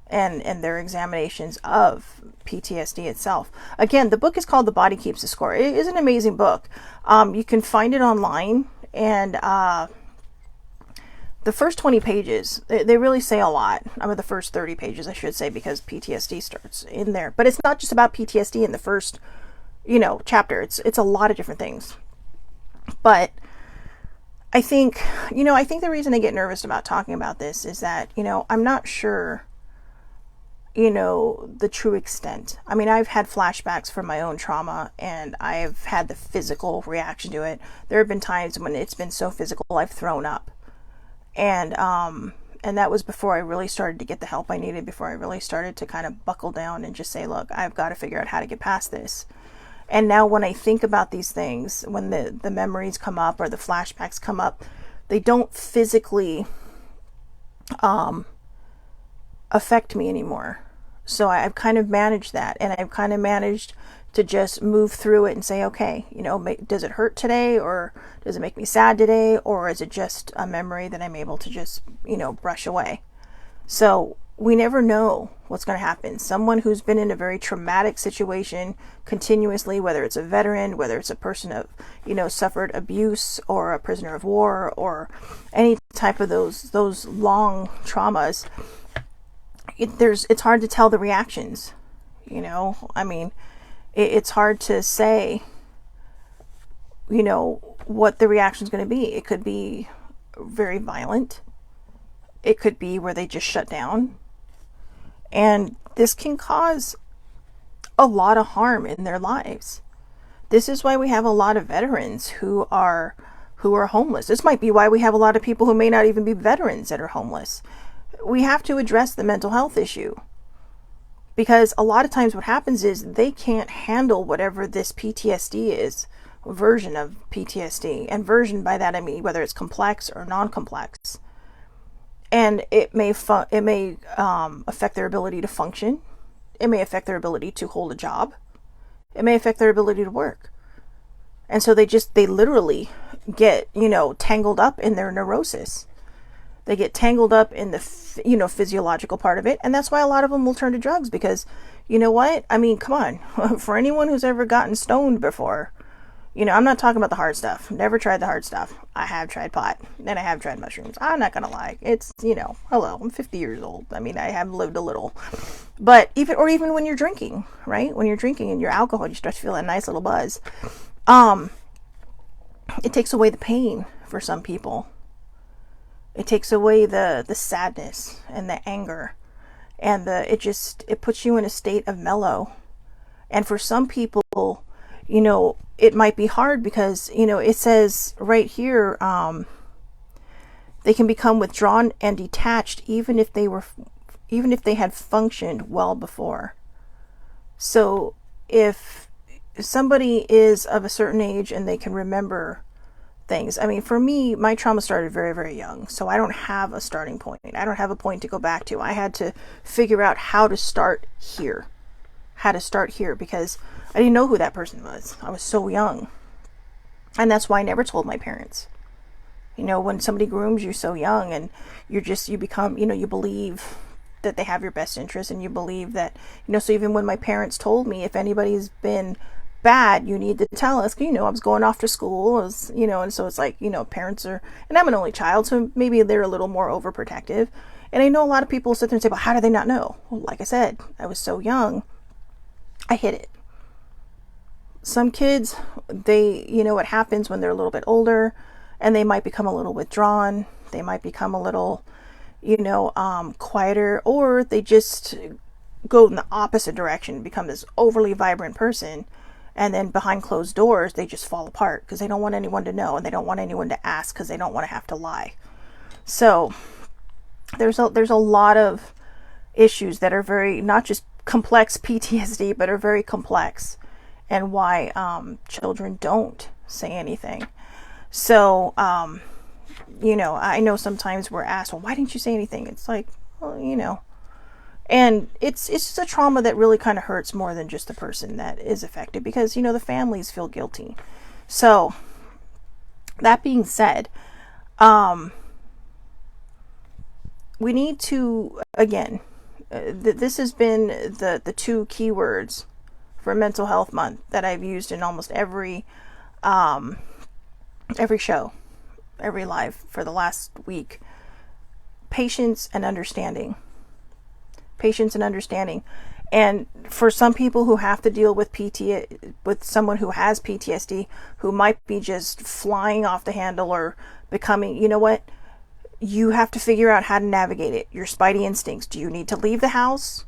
and their examinations of PTSD itself. Again, the book is called The Body Keeps the Score. It is an amazing book. You can find it online, and the first 20 pages, they really say a lot. I mean, the first 30 pages, I should say, because PTSD starts in there. But it's not just about PTSD in the first, chapter. It's a lot of different things. But I think the reason I get nervous about talking about this is that, I'm not sure, the true extent. I mean, I've had flashbacks from my own trauma, and I've had the physical reaction to it. There have been times when it's been so physical, I've thrown up. And that was before I really started to get the help I needed, before I really started to kind of buckle down and just say, look, I've got to figure out how to get past this. And now when I think about these things, when the memories come up or the flashbacks come up, they don't physically affect me anymore. So I've kind of managed that, and I've kind of managed to just move through it and say, okay, does it hurt today, or does it make me sad today, or is it just a memory that I'm able to just, brush away? So we never know what's going to happen. Someone who's been in a very traumatic situation continuously, whether it's a veteran, whether it's a person of, suffered abuse, or a prisoner of war, or any type of those long traumas, it's hard to tell the reactions. I mean, it's hard to say, what the reaction is going to be. It could be very violent. It could be where they just shut down. And this can cause a lot of harm in their lives. This is why we have a lot of veterans who are homeless. This might be why we have a lot of people who may not even be veterans that are homeless. We have to address the mental health issue. Because a lot of times what happens is they can't handle whatever this PTSD is, version of PTSD. And version, by that I mean whether it's complex or non-complex. And it may affect their ability to function. It may affect their ability to hold a job. It may affect their ability to work. And so they literally get, tangled up in their neurosis. They get tangled up in the, physiological part of it. And that's why a lot of them will turn to drugs because, you know what? I mean, come on. For anyone who's ever gotten stoned before, I'm not talking about the hard stuff. Never tried the hard stuff. I have tried pot and I have tried mushrooms. I'm not going to lie. It's, hello, I'm 50 years old. I mean, I have lived a little. But even when you're drinking, right? When you're drinking and you're alcohol, you start to feel a nice little buzz. It takes away the pain for some people. It takes away the sadness and the anger, and it puts you in a state of mellow. And for some people, it might be hard because, it says right here, they can become withdrawn and detached even if they had functioned well before. So if somebody is of a certain age and they can remember things. I mean, for me, my trauma started very, very young. So I don't have a starting point. I don't have a point to go back to. I had to figure out how to start here. Because I didn't know who that person was. I was so young. And that's why I never told my parents. When somebody grooms you so young and you become, you believe that they have your best interest, and you believe that, so even when my parents told me if anybody's been bad, you need to tell us. I was going off to school, and so it's like, parents are, and I'm an only child, so maybe they're a little more overprotective. And I know a lot of people sit there and say, well, how do they not know? Well, like I said, I was so young, I hid it. Some kids, what happens when they're a little bit older, and they might become a little withdrawn. They might become a little, quieter, or they just go in the opposite direction, become this overly vibrant person. And then behind closed doors, they just fall apart because they don't want anyone to know, and they don't want anyone to ask because they don't want to have to lie. So there's a lot of issues that are very, not just complex PTSD, but are very complex, and why children don't say anything. So, you know, I know sometimes we're asked, well, why didn't you say anything? It's like, well, you know, and it's just a trauma that really kind of hurts more than just the person that is affected, because, you know, the families feel guilty. So that being said, we need to, again, this has been the two keywords for Mental Health Month that I've used in almost every show, every live for the last week. Patience and understanding. Patience and understanding. And for some people who have to deal with with someone who has PTSD, who might be just flying off the handle or becoming, you know what? You have to figure out how to navigate it. Your spidey instincts. Do you need to leave the house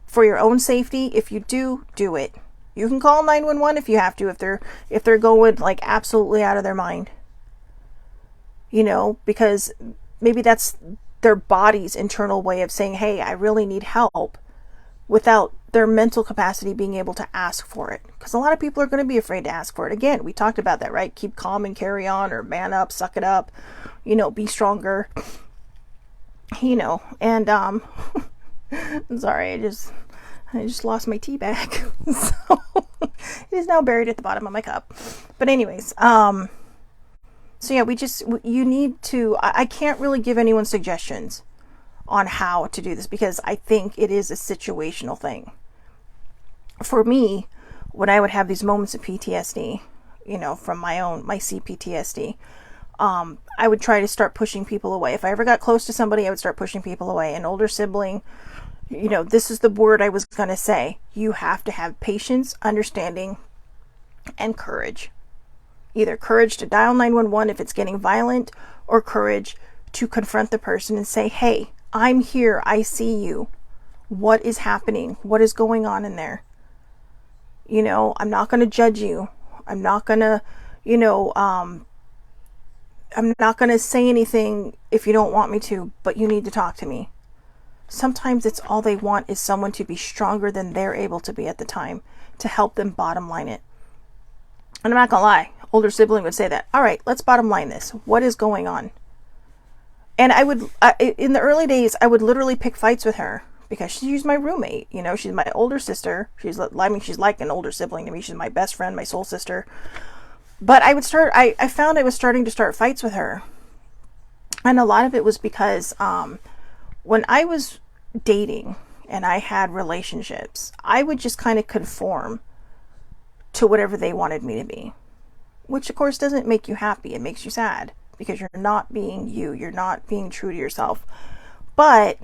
for your own safety? If you do, do it. You can call 911 if you have to, if they're going like absolutely out of their mind. You know, because maybe that's their body's internal way of saying, hey, I really need help, without their mental capacity being able to ask for it. Because a lot of people are going to be afraid to ask for it. Again, we talked about that, right? Keep calm and carry on, or man up, suck it up, you know, be stronger, you know. And I'm sorry, I just lost my tea bag. So it is now buried at the bottom of my cup. But anyways, so yeah, you need to, I can't really give anyone suggestions on how to do this, because I think it is a situational thing. For me, when I would have these moments of PTSD, you know, from my CPTSD, I would try to start pushing people away. If I ever got close to somebody, I would start pushing people away. An older sibling, you know, this is the word I was going to say. You have to have patience, understanding, and courage. Either courage to dial 911 if it's getting violent, or courage to confront the person and say, hey, I'm here. I see you. What is happening? What is going on in there? You know, I'm not going to judge you. I'm not going to, you know, I'm not going to say anything if you don't want me to, but you need to talk to me. Sometimes it's all they want is someone to be stronger than they're able to be at the time, to help them bottom line it. And I'm not going to lie, older sibling would say that. All right, let's bottom line this. What is going on? And in the early days, I would literally pick fights with her, because she's my roommate. You know, she's my older sister. She's like an older sibling to me. She's my best friend, my soul sister. But I found I was starting to start fights with her. And a lot of it was because when I was dating and I had relationships, I would just kind of conform to whatever they wanted me to be. Which, of course, doesn't make you happy. It makes you sad, because you're not being you. You're not being true to yourself. But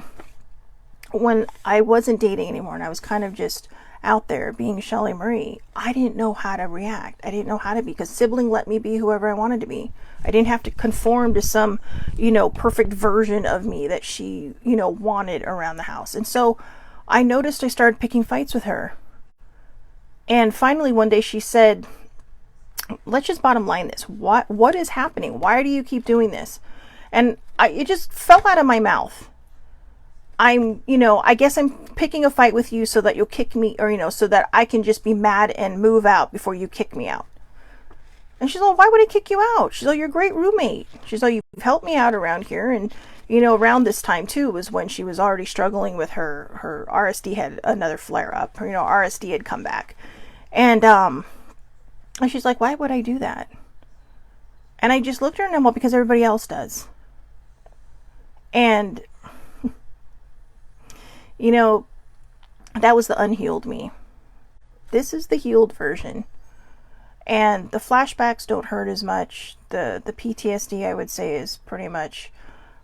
when I wasn't dating anymore and I was kind of just out there being Shelly Marie, I didn't know how to react. I didn't know how to be, because sibling let me be whoever I wanted to be. I didn't have to conform to some, you know, perfect version of me that she, you know, wanted around the house. And so I noticed I started picking fights with her. And finally one day she said, let's just bottom line this. What is happening? Why do you keep doing this? And it just fell out of my mouth. I guess I'm picking a fight with you so that you'll kick me, or, you know, so that I can just be mad and move out before you kick me out. And she's like, why would I kick you out? She's like, you're a great roommate. She's like, you've helped me out around here. And, you know, around this time too was when she was already struggling with her RSD had another flare up. You know, RSD had come back. And she's like, why would I do that? And I just looked at her and, well, because everybody else does. And you know, that was the unhealed me. This is the healed version. And the flashbacks don't hurt as much. The PTSD, I would say, is pretty much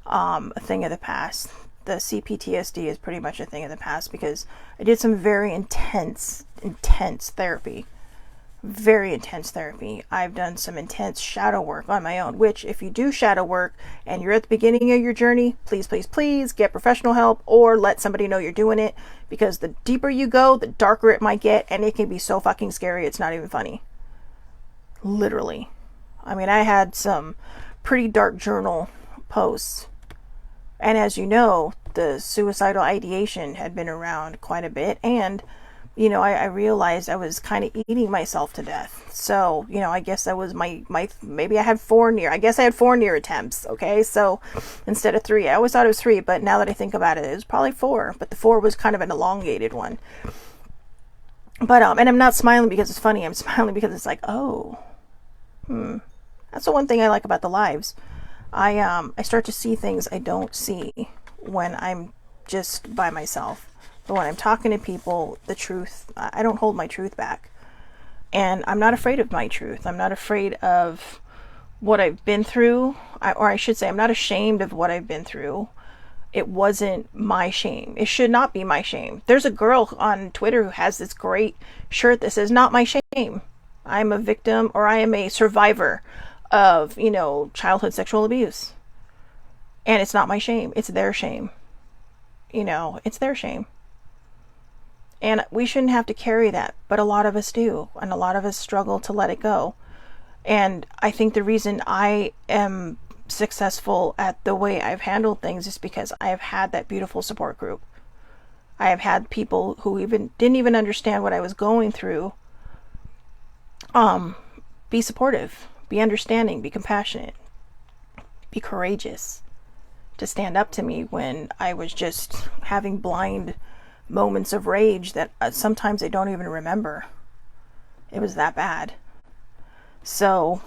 a thing of the past. The CPTSD is pretty much a thing of the past, because I did some very intense therapy. very intense therapy. I've done some intense shadow work on my own, which if you do shadow work and you're at the beginning of your journey, please, please, please get professional help or let somebody know you're doing it, because the deeper you go, the darker it might get, and it can be so fucking scary. It's not even funny. Literally. I mean, I had some pretty dark journal posts. And as you know, the suicidal ideation had been around quite a bit. And, you know, I realized I was kind of eating myself to death. So, you know, I guess that was maybe I had four near attempts. Okay. So instead of 3, I always thought it was 3, but now that I think about it, it was probably 4, but the 4 was kind of an elongated one. But, and I'm not smiling because it's funny. I'm smiling because it's like, oh, that's the one thing I like about the lives. I start to see things I don't see when I'm just by myself. But when I'm talking to people, the truth, I don't hold my truth back. And I'm not afraid of my truth. I'm not afraid of what I've been through. Or I should say, I'm not ashamed of what I've been through. It wasn't my shame. It should not be my shame. There's a girl on Twitter who has this great shirt that says, "Not my shame. I'm a victim, or I am a survivor of, you know, childhood sexual abuse. And it's not my shame. It's their shame. You know, it's their shame." And we shouldn't have to carry that, but a lot of us do. And a lot of us struggle to let it go. And I think the reason I am successful at the way I've handled things is because I have had that beautiful support group. I have had people who didn't even understand what I was going through, be supportive, be understanding, be compassionate, be courageous, to stand up to me when I was just having blind moments of rage that sometimes I don't even remember. It was that bad. So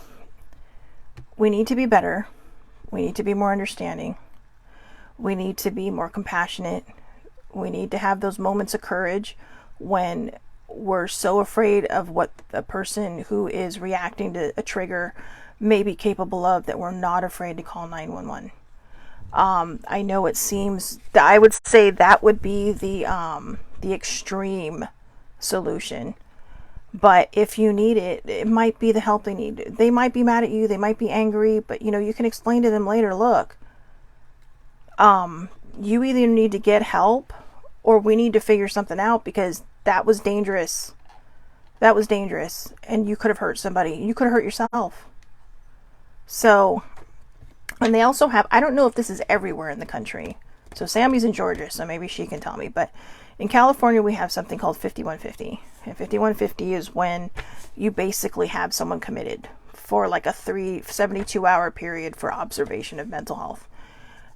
we need to be better. We need to be more understanding. We need to be more compassionate. We need to have those moments of courage when we're so afraid of what the person who is reacting to a trigger may be capable of, that we're not afraid to call 911. I know it seems that I would say that would be the extreme solution. But if you need it, it might be the help they need. They might be mad at you. They might be angry, but you know, you can explain to them later, look, you either need to get help or we need to figure something out, because that was dangerous. That was dangerous. And you could have hurt somebody. You could have hurt yourself. So, and they also have, I don't know if this is everywhere in the country. So Sammy's in Georgia, so maybe she can tell me. But in California, we have something called 5150. And 5150 is when you basically have someone committed for like a 72-hour period for observation of mental health.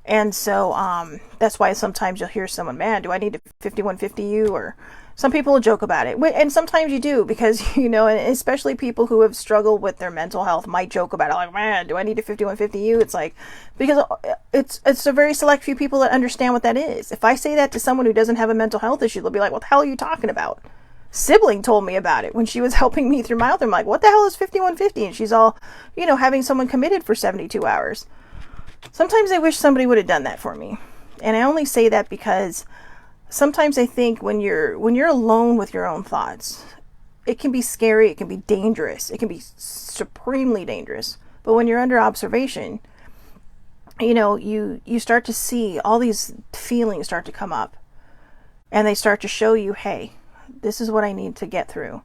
And so that's why sometimes you'll hear someone, man, do I need to 5150 you? Or some people will joke about it. And sometimes you do, because, you know, and especially people who have struggled with their mental health might joke about it. Like, man, do I need to 5150 you? It's like, because it's a very select few people that understand what that is. If I say that to someone who doesn't have a mental health issue, they'll be like, what the hell are you talking about? Sibling told me about it when she was helping me through my health. I'm like, what the hell is 5150? And she's all, you know, having someone committed for 72 hours. Sometimes I wish somebody would have done that for me. And I only say that because sometimes I think when you're alone with your own thoughts, it can be scary, it can be dangerous, it can be supremely dangerous. But when you're under observation, you know, you start to see all these feelings start to come up, and they start to show you, hey, this is what I need to get through.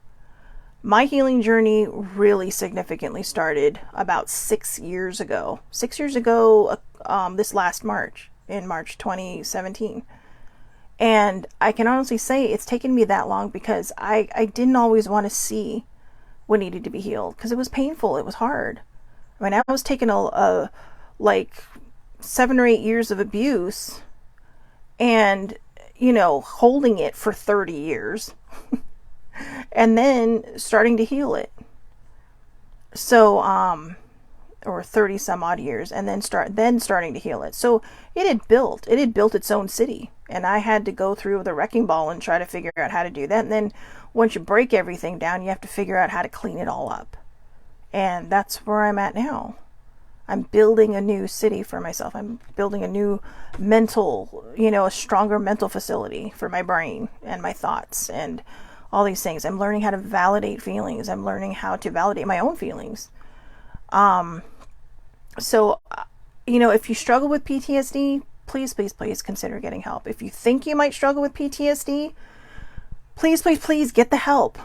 My healing journey really significantly started about 6 years ago. 6 years ago, this last March, in March 2017. And I can honestly say it's taken me that long because I didn't always want to see what needed to be healed, because it was painful. It was hard. I mean, I was taking a like 7 or 8 years of abuse and, you know, holding it for 30 years. And then starting to heal it. So, or 30 some odd years, and then starting to heal it. So it had built its own city, and I had to go through the wrecking ball and try to figure out how to do that. And then once you break everything down, you have to figure out how to clean it all up. And that's where I'm at now. I'm building a new city for myself. I'm building a new mental, you know, a stronger mental facility for my brain and my thoughts and all these things. I'm learning how to validate feelings. I'm learning how to validate my own feelings. So, if you struggle with PTSD, please, please, please consider getting help. If you think you might struggle with PTSD, please, please, please get the help.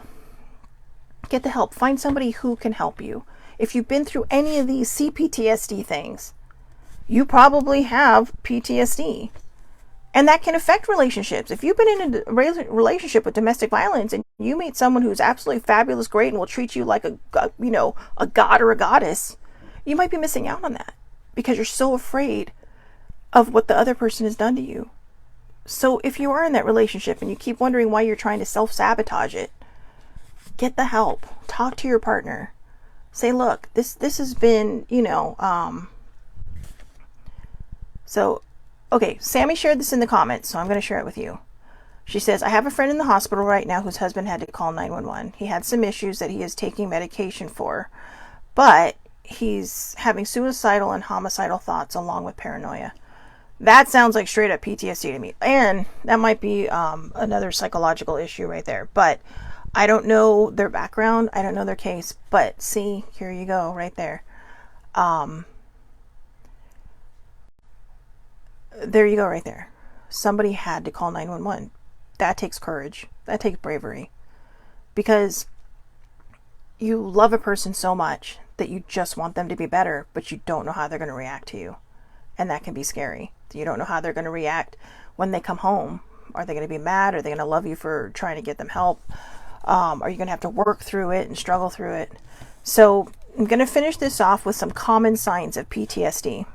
Get the help. Find somebody who can help you. If you've been through any of these CPTSD things, you probably have PTSD. And that can affect relationships. If you've been in a relationship with domestic violence and you meet someone who's absolutely fabulous, great, and will treat you like a god or a goddess, you might be missing out on that because you're so afraid of what the other person has done to you. So if you are in that relationship and you keep wondering why you're trying to self-sabotage it, get the help. Talk to your partner. Say, look, this has been, okay, Sammy shared this in the comments, so I'm going to share it with you. She says, I have a friend in the hospital right now whose husband had to call 911. He had some issues that he is taking medication for, but he's having suicidal and homicidal thoughts along with paranoia. That sounds like straight up PTSD to me. And that might be another psychological issue right there. But I don't know their background. I don't know their case. But see, here you go right there. There you go right there. Somebody had to call 911. That takes courage. That takes bravery. Because you love a person so much that you just want them to be better, but you don't know how they're going to react to you. And that can be scary. You don't know how they're going to react when they come home. Are they going to be mad? Are they going to love you for trying to get them help? Are you going to have to work through it and struggle through it? So I'm going to finish this off with some common signs of PTSD.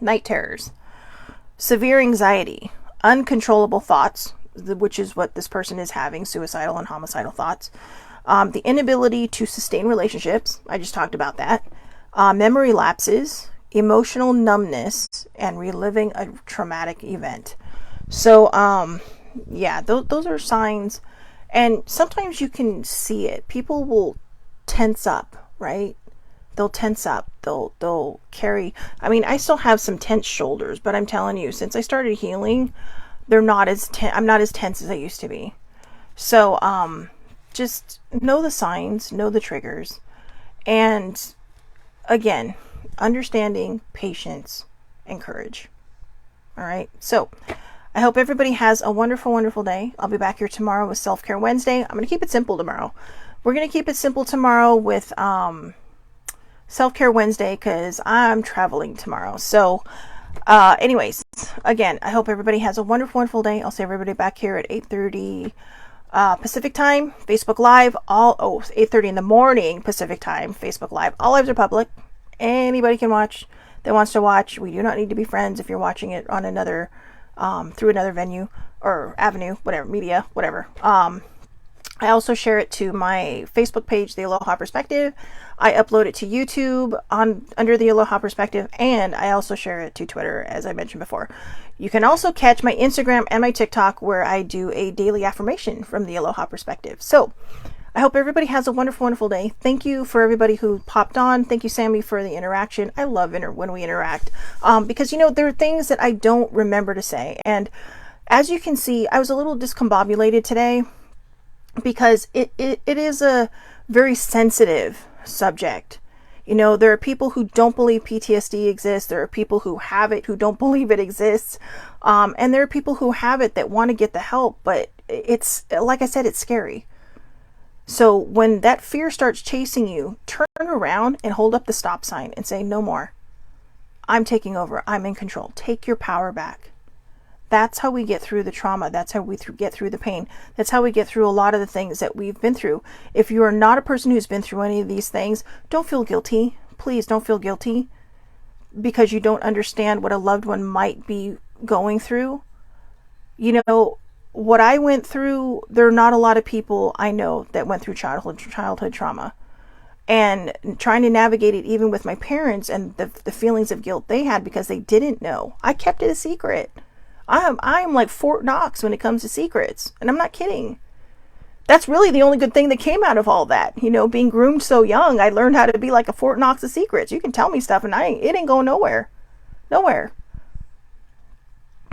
Night terrors, severe anxiety, uncontrollable thoughts, which is what this person is having, suicidal and homicidal thoughts. The inability to sustain relationships. I just talked about that. Memory lapses, emotional numbness, and reliving a traumatic event. So, those are signs. And sometimes you can see it. People will tense up, right? They'll tense up. They'll carry. I mean, I still have some tense shoulders, but I'm telling you, since I started healing, I'm not as tense as I used to be. So, just know the signs, know the triggers, and again, understanding, patience, and courage. All right. So I hope everybody has a wonderful, wonderful day. I'll be back here tomorrow with Self-Care Wednesday. I'm going to keep it simple tomorrow. We're going to keep it simple tomorrow with Self-Care Wednesday because I'm traveling tomorrow. So anyways, again, I hope everybody has a wonderful, wonderful day. I'll see everybody back here at 8:30 Pacific time, Facebook Live, 8:30 in the morning Pacific time, Facebook Live. All lives are public. Anybody can watch that wants to watch. We do not need to be friends if you're watching it on another, through another venue or avenue, whatever, media, whatever. I also share it to my Facebook page, the Aloha Perspective. I upload it to YouTube under the Aloha Perspective, and I also share it to Twitter, as I mentioned before. You can also catch my Instagram and my TikTok where I do a daily affirmation from the Aloha Perspective. So I hope everybody has a wonderful, wonderful day. Thank you for everybody who popped on. Thank you, Sammy, for the interaction. I love when we interact because, there are things that I don't remember to say. And as you can see, I was a little discombobulated today because it is a very sensitive subject. There are people who don't believe PTSD exists. There are people who have it who don't believe it exists. And there are people who have it that want to get the help, but it's, like I said, it's scary. So when that fear starts chasing you, turn around and hold up the stop sign and say, no more. I'm taking over. I'm in control. Take your power back. That's how we get through the trauma. That's how we get through the pain. That's how we get through a lot of the things that we've been through. If you are not a person who's been through any of these things, don't feel guilty. Please don't feel guilty because you don't understand what a loved one might be going through. What I went through, there are not a lot of people I know that went through childhood trauma. And trying to navigate it even with my parents and the feelings of guilt they had because they didn't know. I kept it a secret. I'm like Fort Knox when it comes to secrets. And I'm not kidding. That's really the only good thing that came out of all that. Being groomed so young, I learned how to be like a Fort Knox of secrets. You can tell me stuff and it ain't going nowhere. Nowhere.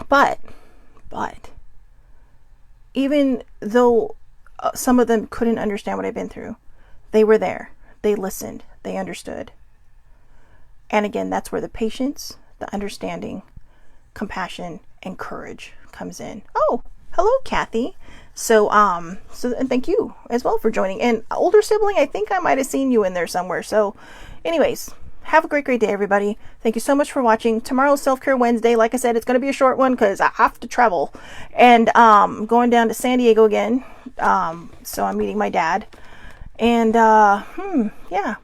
But even though some of them couldn't understand what I've been through. They were there. They listened. They understood. And again, that's where the patience, the understanding, compassion, and courage comes in. Oh, hello, Kathy. So and thank you as well for joining. And older sibling, I think I might have seen you in there somewhere. So anyways, have a great day, everybody. Thank you so much for watching. Tomorrow's Self-Care Wednesday. Like I said, it's going to be a short one because I have to travel. And going down to San Diego again. So I'm meeting my dad. And yeah,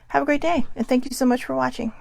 have a great day. And thank you so much for watching.